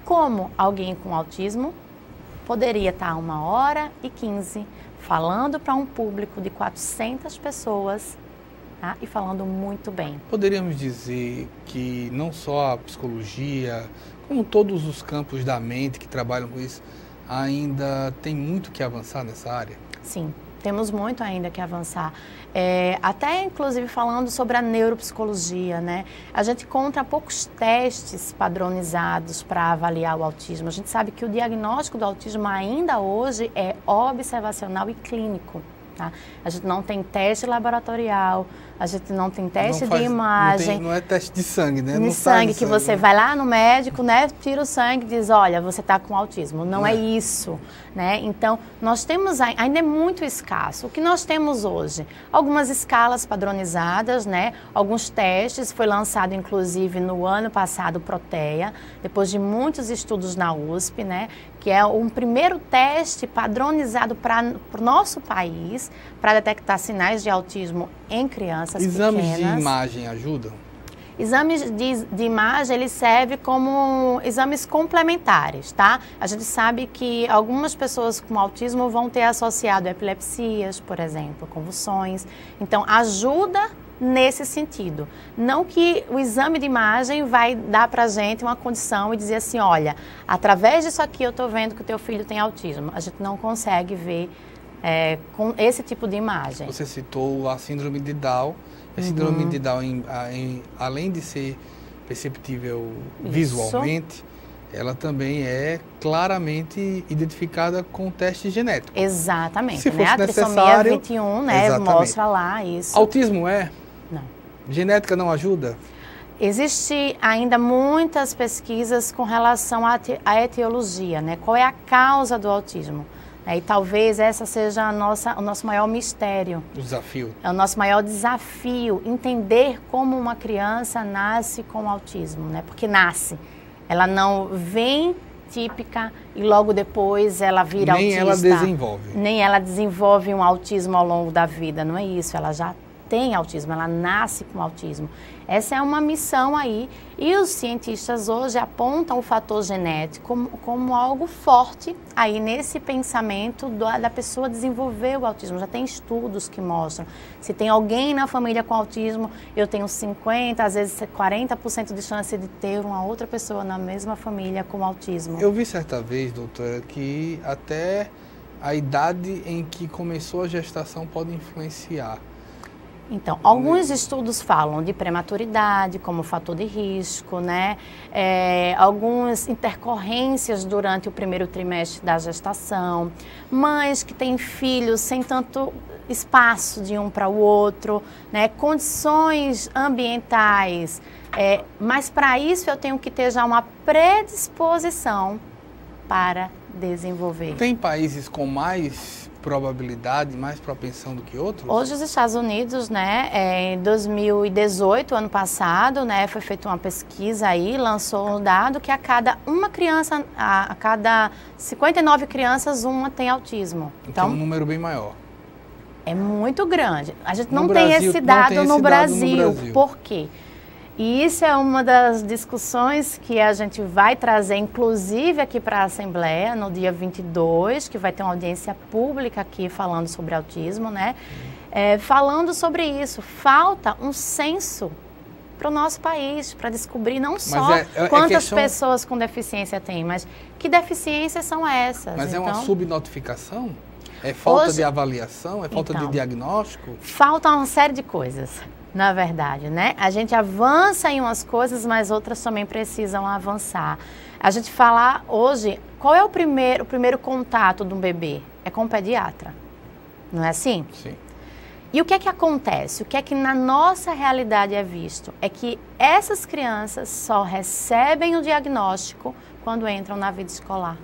Como alguém com autismo poderia estar 1h15 falando para um público de 400 pessoas, tá? E falando muito bem. Poderíamos dizer que não só a psicologia, como todos os campos da mente que trabalham com isso, ainda tem muito que avançar nessa área? Sim, temos muito ainda que avançar. Até, inclusive, falando sobre a neuropsicologia, né? A gente encontra poucos testes padronizados para avaliar o autismo. A gente sabe que o diagnóstico do autismo ainda hoje é observacional e clínico. Tá? A gente não tem teste laboratorial, a gente não tem teste de imagem. Não é teste de sangue, né? De sangue, que você vai lá no médico, né, tira o sangue e diz, olha, você está com autismo. Não é isso, né? Então, nós temos, ainda é muito escasso. O que nós temos hoje? Algumas escalas padronizadas, né? Alguns testes, foi lançado inclusive no ano passado o Proteia, depois de muitos estudos na USP, né? Que é um primeiro teste padronizado para o nosso país, para detectar sinais de autismo em crianças Exames pequenas. De imagem ajudam? Exames de imagem, ele serve como exames complementares, tá? A gente sabe que algumas pessoas com autismo vão ter associado epilepsias, por exemplo, convulsões. Então, ajuda nesse sentido. Não que o exame de imagem vai dar pra gente uma condição e dizer assim, olha, através disso aqui eu estou vendo que o teu filho tem autismo. A gente não consegue ver com esse tipo de imagem. Você citou a síndrome de Down. A síndrome de Down, além de ser perceptível visualmente, ela também é claramente identificada com teste genético. Exatamente. Se fosse a trissomia 21, né, mostra lá isso. Autismo é? Não. Genética não ajuda? Existe ainda muitas pesquisas com relação à etiologia, né? Qual é a causa do autismo? E talvez essa seja o nosso maior mistério. O desafio. É o nosso maior desafio, entender como uma criança nasce com autismo, né? Porque nasce. Ela não vem típica e logo depois ela vira autista. Nem ela desenvolve. Nem ela desenvolve um autismo ao longo da vida, não é isso. Ela já tem autismo, ela nasce com autismo. Essa é uma missão aí e os cientistas hoje apontam o fator genético como algo forte aí nesse pensamento da pessoa desenvolver o autismo. Já tem estudos que mostram. Se tem alguém na família com autismo, eu tenho 50%, às vezes 40% de chance de ter uma outra pessoa na mesma família com autismo. Eu vi certa vez, doutora, que até a idade em que começou a gestação pode influenciar. Então, alguns estudos falam de prematuridade como fator de risco, né? Algumas intercorrências durante o primeiro trimestre da gestação, mães que têm filhos sem tanto espaço de um para o outro, né? Condições ambientais, mas para isso eu tenho que ter já uma predisposição para desenvolver. Tem países com mais probabilidade, mais propensão do que outros? Hoje os Estados Unidos, né, em 2018, ano passado, né, foi feita uma pesquisa aí, lançou um dado que a cada 59 crianças, uma tem autismo. Então, um número bem maior. É muito grande. A gente não tem esse dado no Brasil. Por quê? E isso é uma das discussões que a gente vai trazer, inclusive aqui para a Assembleia, no dia 22, que vai ter uma audiência pública aqui falando sobre autismo, né? Falando sobre isso. Falta um censo para o nosso país, para descobrir não só quantas pessoas com deficiência tem, mas que deficiências são essas. Mas então, é uma subnotificação? É falta de avaliação? É falta de diagnóstico? Falta uma série de coisas. Na verdade, né? A gente avança em umas coisas, mas outras também precisam avançar. A gente fala hoje, qual é o primeiro contato de um bebê? É com o pediatra, não é assim? Sim. E o que é que acontece? O que é que na nossa realidade é visto? É que essas crianças só recebem o diagnóstico quando entram na vida escolar.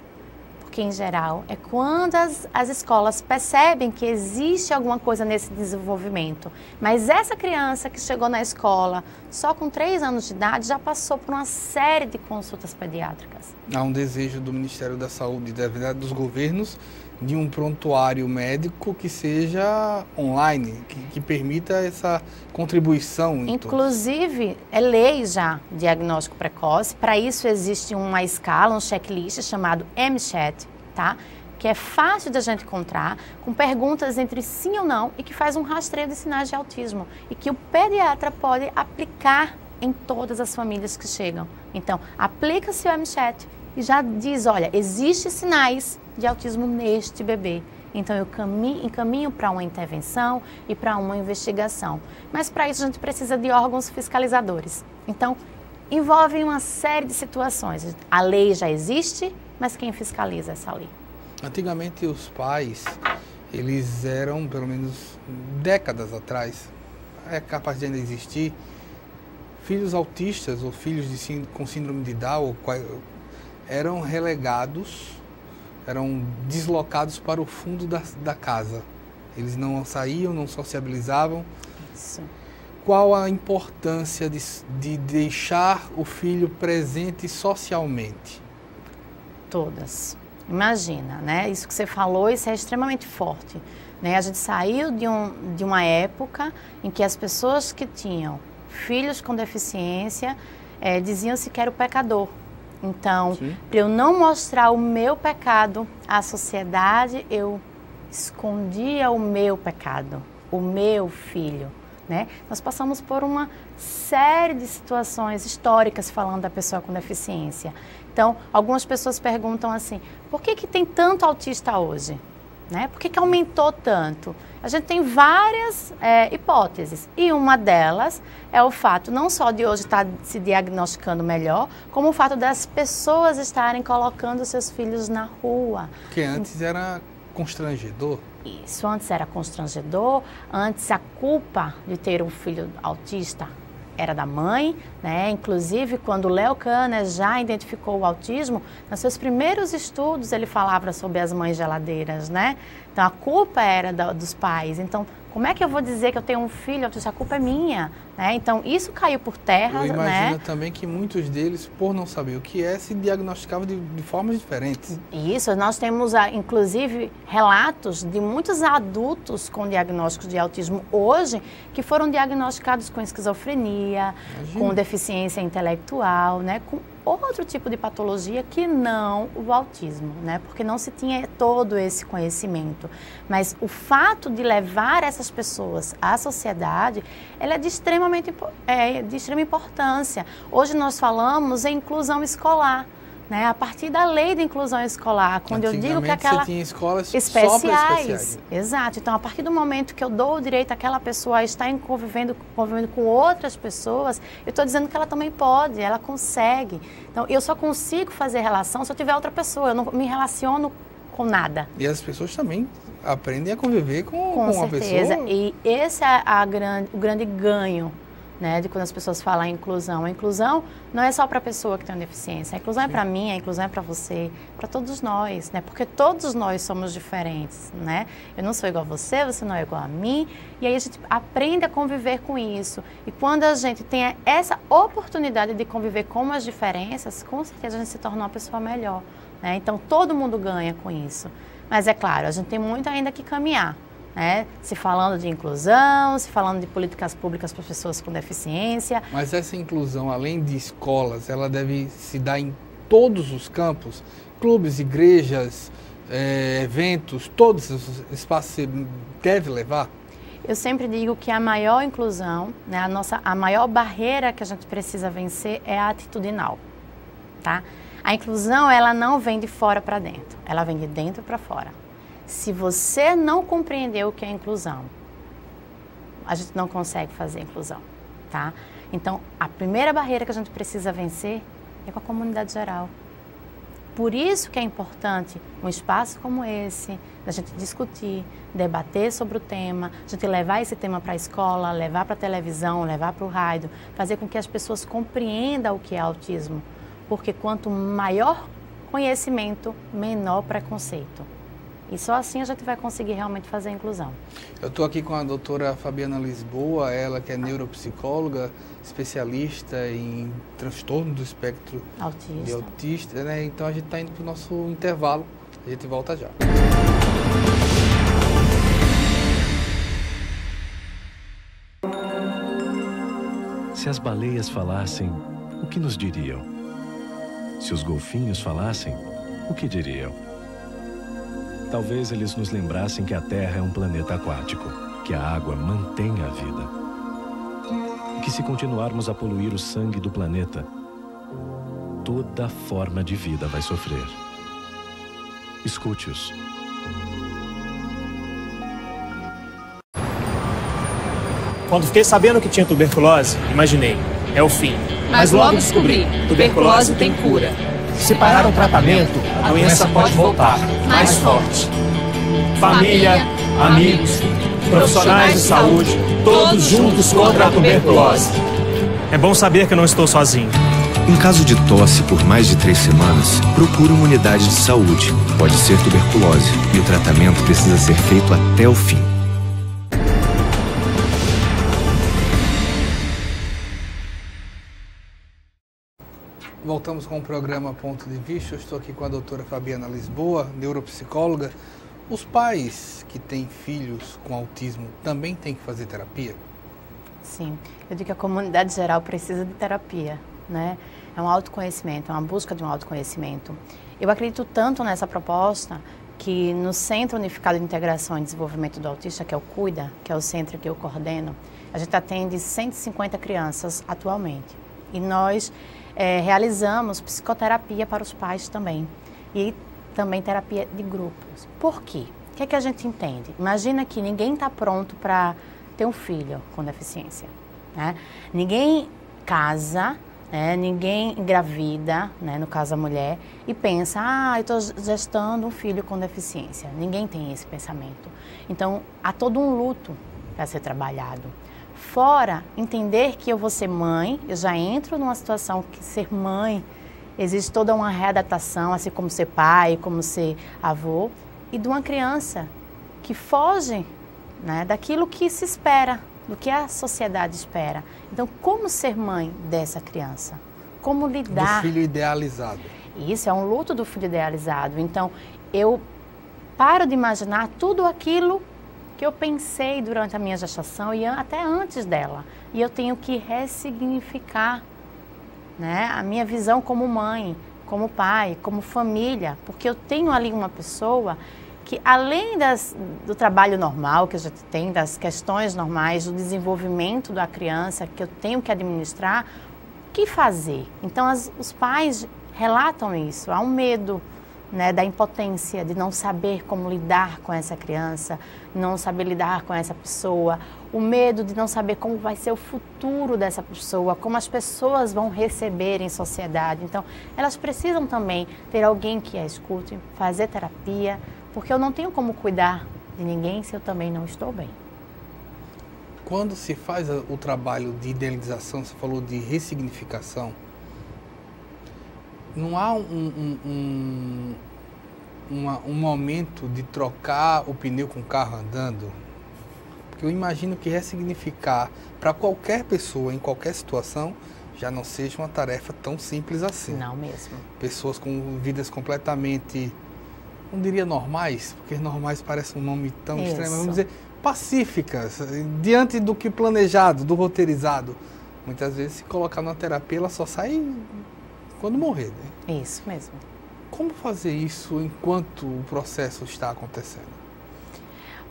Porque, em geral, é quando as escolas percebem que existe alguma coisa nesse desenvolvimento. Mas essa criança que chegou na escola só com 3 anos de idade já passou por uma série de consultas pediátricas. Há um desejo do Ministério da Saúde, da verdade, dos governos, de um prontuário médico que seja online, que permita essa contribuição. Inclusive, é lei já diagnóstico precoce. Para isso existe uma escala, um checklist chamado MCHAT, tá? Que é fácil da gente encontrar, com perguntas entre sim ou não e que faz um rastreio de sinais de autismo e que o pediatra pode aplicar em todas as famílias que chegam. Então, aplica-se o MCHAT e já diz, olha, existem sinais de autismo neste bebê. Então, eu encaminho para uma intervenção e para uma investigação. Mas, para isso, a gente precisa de órgãos fiscalizadores. Então, envolve uma série de situações. A lei já existe, mas quem fiscaliza essa lei? Antigamente, os pais, eles eram, pelo menos décadas atrás, é capaz de ainda existir, filhos autistas ou filhos com síndrome de Down eram relegados, eram deslocados para o fundo da casa. Eles não saíam, não sociabilizavam. Isso. Qual a importância de deixar o filho presente socialmente? Todas. Imagina, né? Isso que você falou, isso é extremamente forte. Né? A gente saiu de uma época em que as pessoas que tinham filhos com deficiência diziam-se que era o pecador. Então, para eu não mostrar o meu pecado à sociedade, eu escondia o meu pecado, o meu filho. Né? Nós passamos por uma série de situações históricas falando da pessoa com deficiência. Então, algumas pessoas perguntam assim, por que tem tanto autista hoje? Né? Por que aumentou tanto? A gente tem várias hipóteses e uma delas é o fato não só de hoje estar se diagnosticando melhor, como o fato das pessoas estarem colocando seus filhos na rua. Que antes era constrangedor. Isso, antes era constrangedor, antes a culpa de ter um filho autista era da mãe, né? Inclusive quando o Leo Kanner já identificou o autismo, nos seus primeiros estudos ele falava sobre as mães geladeiras, né? Então a culpa era dos pais. Então como é que eu vou dizer que eu tenho um filho autista? A culpa é minha, né? Então isso caiu por terra, eu imagino, né? Também que muitos deles, por não saber o que é, se diagnosticavam de formas diferentes. Isso, nós temos inclusive relatos de muitos adultos com diagnósticos de autismo hoje que foram diagnosticados com esquizofrenia, com deficiência intelectual, né? Com outro tipo de patologia que não o autismo, né? Porque não se tinha todo esse conhecimento. Mas o fato de levar essas pessoas à sociedade, ela é de extrema importância. Hoje nós falamos em inclusão escolar, né? A partir da lei de inclusão escolar, quando eu digo que aquela... Você tinha escolas especiais. Só para especiais. Exato. Então, a partir do momento que eu dou o direito àquela pessoa a estar convivendo com outras pessoas, eu estou dizendo que ela também pode, ela consegue. Então, eu só consigo fazer relação se eu tiver outra pessoa, eu não me relaciono com nada. E as pessoas também aprendem a conviver com uma certeza. pessoa. E esse é o grande ganho, né, de quando as pessoas falam em inclusão. A inclusão não é só para a pessoa que tem uma deficiência. A inclusão é para mim, a inclusão é para você, para todos nós, né? Porque todos nós somos diferentes, né? Eu não sou igual a você, você não é igual a mim. E aí a gente aprende a conviver com isso. E quando a gente tem essa oportunidade de conviver com as diferenças, com certeza a gente se torna uma pessoa melhor, né? Então todo mundo ganha com isso. Mas é claro, a gente tem muito ainda que caminhar. né? Se falando de inclusão, se falando de políticas públicas para pessoas com deficiência. Mas essa inclusão, além de escolas, ela deve se dar em todos os campos? Clubes, igrejas, eventos, todos os espaços você deve levar? Eu sempre digo que a maior inclusão, né, a maior barreira que a gente precisa vencer é a atitudinal, tá? A inclusão, ela não vem de fora para dentro, ela vem de dentro para fora. Se você não compreender o que é inclusão, a gente não consegue fazer inclusão, tá? Então, a primeira barreira que a gente precisa vencer é com a comunidade geral. Por isso que é importante um espaço como esse, a gente discutir, debater sobre o tema, a gente levar esse tema para a escola, levar para a televisão, levar para o rádio, fazer com que as pessoas compreendam o que é autismo. Porque quanto maior conhecimento, menor preconceito. E só assim a gente vai conseguir realmente fazer a inclusão. Eu estou aqui com a doutora Fabiana Lisboa, ela que é neuropsicóloga, especialista em transtorno do espectro de autista, né? Então a gente está indo para o nosso intervalo, a gente volta já. Se as baleias falassem, o que nos diriam? Se os golfinhos falassem, o que diriam? Talvez eles nos lembrassem que a Terra é um planeta aquático, que a água mantém a vida. E que se continuarmos a poluir o sangue do planeta, toda forma de vida vai sofrer. Escute-os. Quando fiquei sabendo que tinha tuberculose, imaginei, é o fim. Mas logo descobri, tuberculose tem cura. Se parar o tratamento, a doença pode voltar, mais forte. Família, amigos, profissionais de saúde, todos juntos contra a tuberculose. É bom saber que eu não estou sozinho. Em caso de tosse por mais de 3 semanas, procure uma unidade de saúde. Pode ser tuberculose e o tratamento precisa ser feito até o fim. Voltamos com o programa Ponto de Vista. Eu estou aqui com a doutora Fabiana Lisboa, neuropsicóloga. Os pais que têm filhos com autismo também têm que fazer terapia? Sim, eu digo que a comunidade geral precisa de terapia, né? É um autoconhecimento, é uma busca de um autoconhecimento. Eu acredito tanto nessa proposta que no Centro Unificado de Integração e Desenvolvimento do Autista, que é o CUIDA, que é o centro que eu coordeno, a gente atende 150 crianças atualmente. E nós realizamos psicoterapia para os pais também. E também terapia de grupos. Por quê? O que é que a gente entende? Imagina que ninguém está pronto para ter um filho com deficiência, né? Ninguém casa, né? Ninguém engravida, né? No caso a mulher, e pensa, eu estou gestando um filho com deficiência. Ninguém tem esse pensamento. Então, há todo um luto para ser trabalhado. Fora entender que eu vou ser mãe, eu já entro numa situação que ser mãe, existe toda uma readaptação, assim como ser pai, como ser avô, e de uma criança que foge, né, daquilo que se espera, do que a sociedade espera. Então, como ser mãe dessa criança? Como lidar? Do filho idealizado. Isso, é um luto do filho idealizado. Então, eu paro de imaginar tudo aquilo que eu pensei durante a minha gestação e até antes dela. E eu tenho que ressignificar, né, a minha visão como mãe, como pai, como família, porque eu tenho ali uma pessoa que, além do trabalho normal que a gente tem, das questões normais, do desenvolvimento da criança que eu tenho que administrar, o que fazer? Então, os pais relatam isso. Há um medo, né, da impotência, de não saber como lidar com essa criança, não saber lidar com essa pessoa, o medo de não saber como vai ser o futuro dessa pessoa, como as pessoas vão receber em sociedade. Então, elas precisam também ter alguém que a escute, fazer terapia, porque eu não tenho como cuidar de ninguém se eu também não estou bem. Quando se faz o trabalho de idealização, você falou de ressignificação, não há um momento de trocar o pneu com o carro andando? Porque eu imagino que ressignificar para qualquer pessoa, em qualquer situação, já não seja uma tarefa tão simples assim. Não mesmo. Pessoas com vidas completamente, não diria normais, porque normais parece um nome tão estranho, mas vamos dizer pacíficas, diante do que planejado, do roteirizado. Muitas vezes, se colocar na terapia, ela só sai quando morrer, né? Isso mesmo. Como fazer isso enquanto o processo está acontecendo?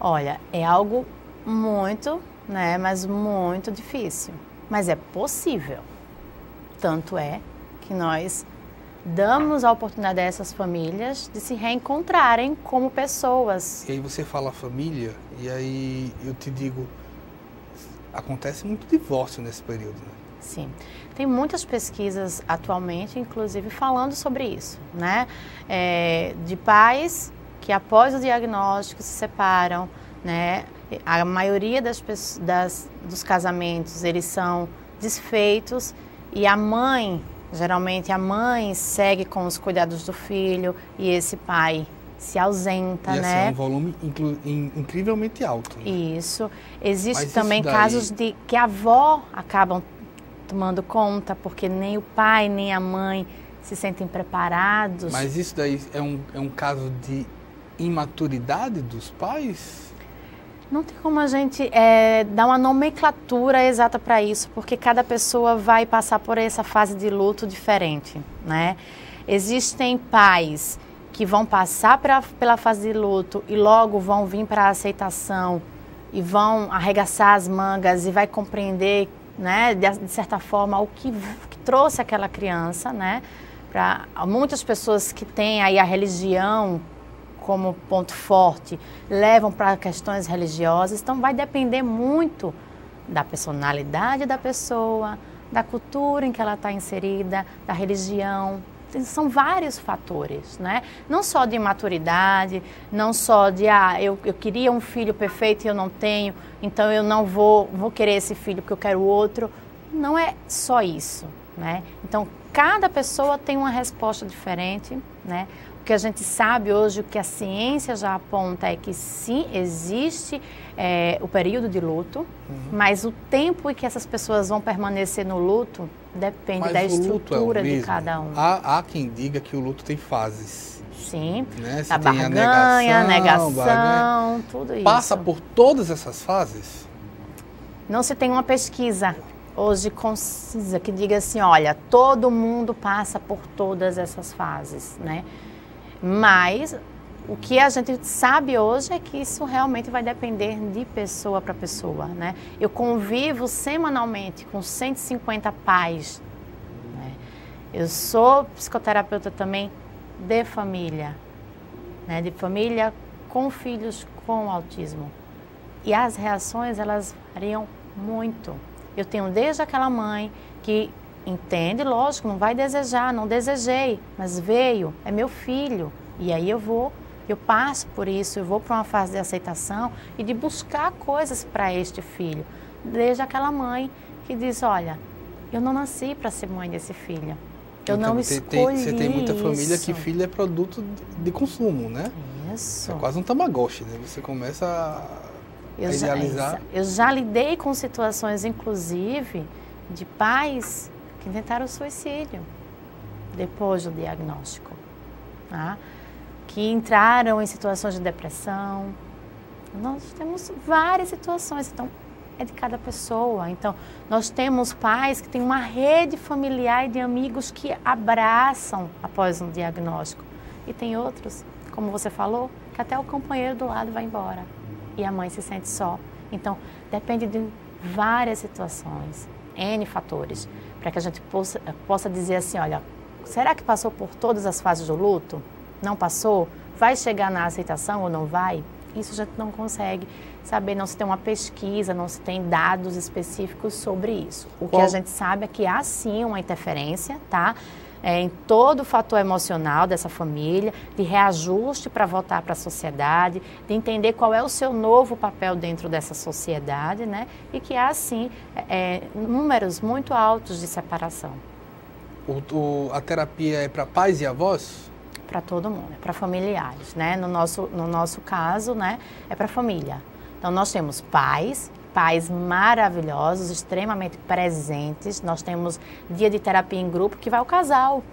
Olha, é algo muito, né, mas muito difícil. Mas é possível. Tanto é que nós damos a oportunidade a essas famílias de se reencontrarem como pessoas. E aí você fala família, e aí eu te digo, acontece muito divórcio nesse período, né? Sim. Tem muitas pesquisas atualmente, inclusive, falando sobre isso, né? De pais que após o diagnóstico se separam, né? A maioria dos casamentos, eles são desfeitos e a mãe, geralmente a mãe segue com os cuidados do filho e esse pai se ausenta, e né? É um volume incrivelmente alto. Né? Isso. Existe Mas também isso daí... casos de que a avó acabam tomando conta, porque nem o pai nem a mãe se sentem preparados. Mas isso daí é um caso de imaturidade dos pais? Não tem como a gente dar uma nomenclatura exata para isso, porque cada pessoa vai passar por essa fase de luto diferente, né? Existem pais que vão passar pela fase de luto e logo vão vir para a aceitação e vão arregaçar as mangas e vai compreender, né, de certa forma, o que trouxe aquela criança, né? Para muitas pessoas que têm aí a religião como ponto forte, levam para questões religiosas, então vai depender muito da personalidade da pessoa, da cultura em que ela está inserida, da religião. São vários fatores, né? Não só de maturidade, não só de, eu queria um filho perfeito e eu não tenho, então eu não vou querer esse filho porque eu quero outro. Não é só isso, né? Então, cada pessoa tem uma resposta diferente, né? O que a gente sabe hoje, o que a ciência já aponta é que sim, existe o período de luto, mas o tempo em que essas pessoas vão permanecer no luto depende da estrutura de cada um. Há quem diga que o luto tem fases. Sim, né? A barganha, negação, tudo isso. Passa por todas essas fases? Não se tem uma pesquisa hoje concisa que diga assim, olha, todo mundo passa por todas essas fases, né? Mas o que a gente sabe hoje é que isso realmente vai depender de pessoa para pessoa, né? Eu convivo semanalmente com 150 pais, né? Eu sou psicoterapeuta também de família, né? De família com filhos com autismo. E as reações, elas variam muito. Eu tenho desde aquela mãe que entende, lógico, não vai desejar, não desejei, mas veio, é meu filho. E aí eu passo por isso, eu vou para uma fase de aceitação e de buscar coisas para este filho. Desde aquela mãe que diz, olha, eu não nasci para ser mãe desse filho. Eu então, não escolhi Você tem muita família isso. que filho é produto de consumo, né? Isso. É quase um tamagotchi, né? Você começa a idealizar. Eu já lidei com situações, inclusive, de pais que tentaram suicídio depois do diagnóstico, tá? Que entraram em situações de depressão. Nós temos várias situações, então é de cada pessoa. Então, nós temos pais que têm uma rede familiar e de amigos que abraçam após um diagnóstico. E tem outros, como você falou, que até o companheiro do lado vai embora e a mãe se sente só. Então, depende de várias situações, N fatores, para que a gente possa dizer assim, olha, Será que passou por todas as fases do luto? Não passou? Vai chegar na aceitação ou não vai? Isso a gente não consegue saber, não se tem uma pesquisa, não se tem dados específicos sobre isso. O que a gente sabe é que há sim uma interferência, tá? Em todo o fator emocional dessa família, de reajuste para voltar para a sociedade, de entender qual é o seu novo papel dentro dessa sociedade, né? E que há sim números muito altos de separação. A terapia é para pais e avós? Para todo mundo, é para familiares, né? No nosso caso, né, é para família. Então, nós temos pais maravilhosos, extremamente presentes. Nós temos dia de terapia em grupo que vai o casal.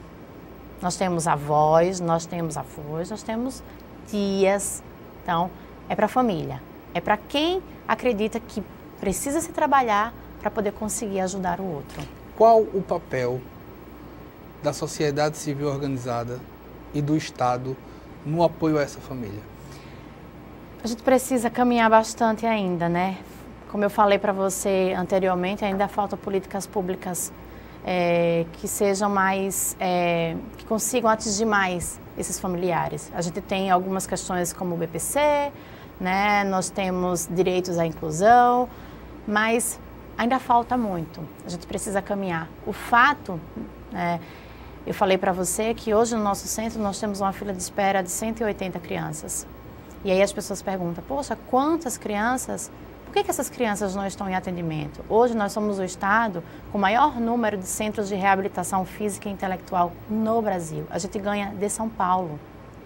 Nós temos avós, nós temos avós, nós temos tias. Então, é para a família. É para quem acredita que precisa se trabalhar para poder conseguir ajudar o outro. Qual o papel da sociedade civil organizada e do Estado no apoio a essa família? A gente precisa caminhar bastante ainda, né? Como eu falei para você anteriormente, ainda faltam políticas públicas que sejam mais, que consigam atingir mais esses familiares. A gente tem algumas questões como o BPC, né? Nós temos direitos à inclusão, mas ainda falta muito. A gente precisa caminhar. O fato, eu falei para você que hoje no nosso centro nós temos uma fila de espera de 180 crianças. E aí as pessoas perguntam, poxa, quantas crianças? Por que essas crianças não estão em atendimento? Hoje nós somos o estado com o maior número de centros de reabilitação física e intelectual no Brasil. A gente ganha de São Paulo.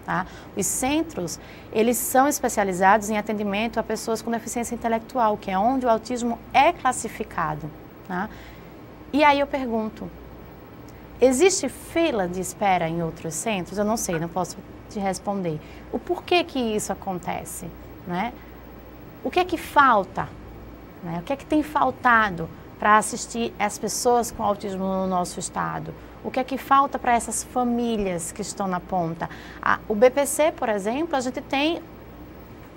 Tá? Os centros, eles são especializados em atendimento a pessoas com deficiência intelectual, que é onde o autismo é classificado. Tá? E aí eu pergunto, existe fila de espera em outros centros? Eu não sei, não posso te responder. O porquê que isso acontece, né? O que é que falta, né? O que é que tem faltado para assistir as pessoas com autismo no nosso estado? O que é que falta para essas famílias que estão na ponta? O BPC, por exemplo, a gente tem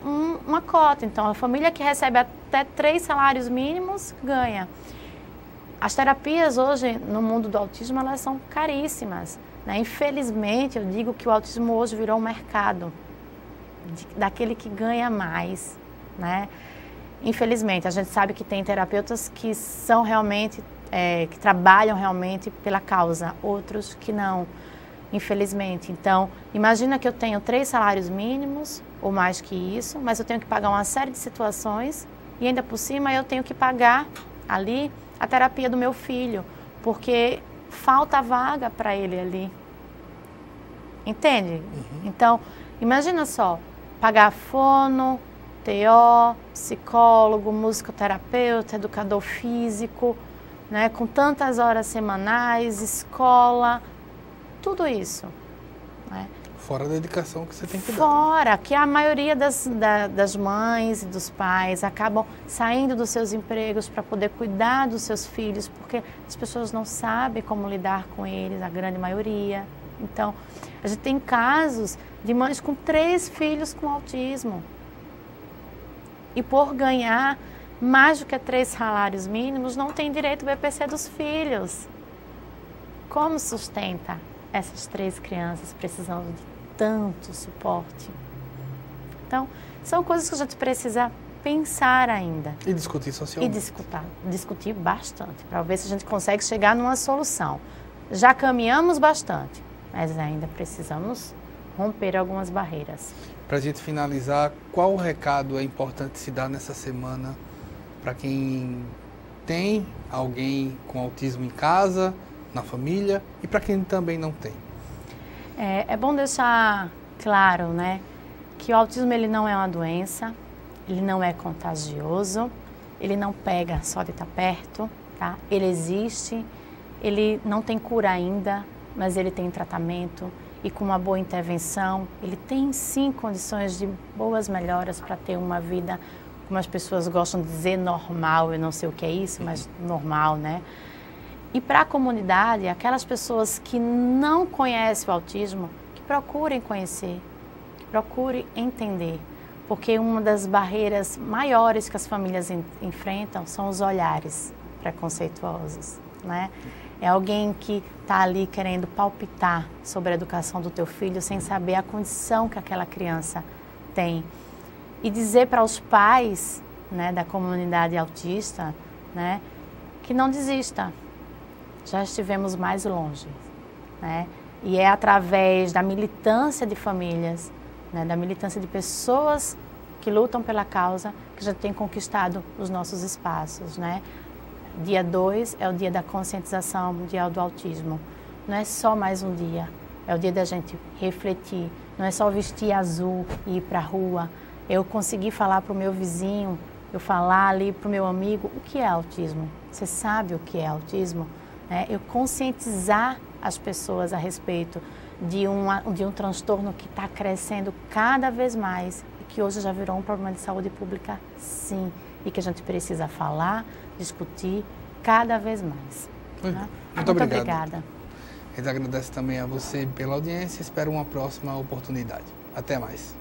uma cota. Então, a família que recebe até 3 salários mínimos ganha. As terapias hoje, no mundo do autismo, elas são caríssimas, né? Infelizmente, eu digo que o autismo hoje virou um mercado daquele que ganha mais, né? Infelizmente, a gente sabe que tem terapeutas que são realmente, que trabalham realmente pela causa, outros que não, infelizmente. Então, imagina que eu tenho 3 salários mínimos, ou mais que isso, mas eu tenho que pagar uma série de situações e ainda por cima eu tenho que pagar ali a terapia do meu filho, porque falta vaga para ele ali. Entende? Então, imagina só, pagar fono, TO, psicólogo, musicoterapeuta, educador físico, né, com tantas horas semanais, escola, tudo isso. Né? Fora a dedicação que você tem que dar. Fora, que a maioria das mães e dos pais acabam saindo dos seus empregos para poder cuidar dos seus filhos, porque as pessoas não sabem como lidar com eles, a grande maioria. Então, a gente tem casos de mães com 3 filhos com autismo. E por ganhar mais do que 3 salários mínimos, não tem direito ao BPC dos filhos. Como sustenta essas 3 crianças precisando de tanto suporte? Então, são coisas que a gente precisa pensar ainda. E discutir socialmente. E discutir bastante, para ver se a gente consegue chegar numa solução. Já caminhamos bastante, mas ainda precisamos romper algumas barreiras. Para a gente finalizar, qual o recado é importante se dar nessa semana para quem tem alguém com autismo em casa, na família, e para quem também não tem? É bom deixar claro, né, que o autismo ele não é uma doença, ele não é contagioso, ele não pega só de estar perto, tá? Ele existe, ele não tem cura ainda, mas ele tem tratamento e com uma boa intervenção, ele tem sim condições de boas melhoras para ter uma vida, como as pessoas gostam de dizer, normal. Eu não sei o que é isso, mas normal, né? E para a comunidade, aquelas pessoas que não conhecem o autismo, que procurem conhecer, que procurem entender. Porque uma das barreiras maiores que as famílias enfrentam são os olhares preconceituosos. né? É alguém que está ali querendo palpitar sobre a educação do teu filho sem saber a condição que aquela criança tem. E dizer para os pais, né, da comunidade autista, né, que não desista. Já estivemos mais longe, né? E é através da militância de famílias, né, da militância de pessoas que lutam pela causa que a gente tem conquistado os nossos espaços, né? Dia 2 é o dia da conscientização mundial do autismo. Não é só mais um dia, é o dia da gente refletir. Não é só vestir azul e ir para a rua. Eu conseguir falar para o meu vizinho, eu falar ali para o meu amigo o que é autismo. Você sabe o que é autismo? Eu conscientizar as pessoas a respeito de um transtorno que está crescendo cada vez mais e que hoje já virou um problema de saúde pública, sim, e que a gente precisa falar, discutir cada vez mais. Né? Muito obrigada. A gente agradece também a você pela audiência e espero uma próxima oportunidade. Até mais.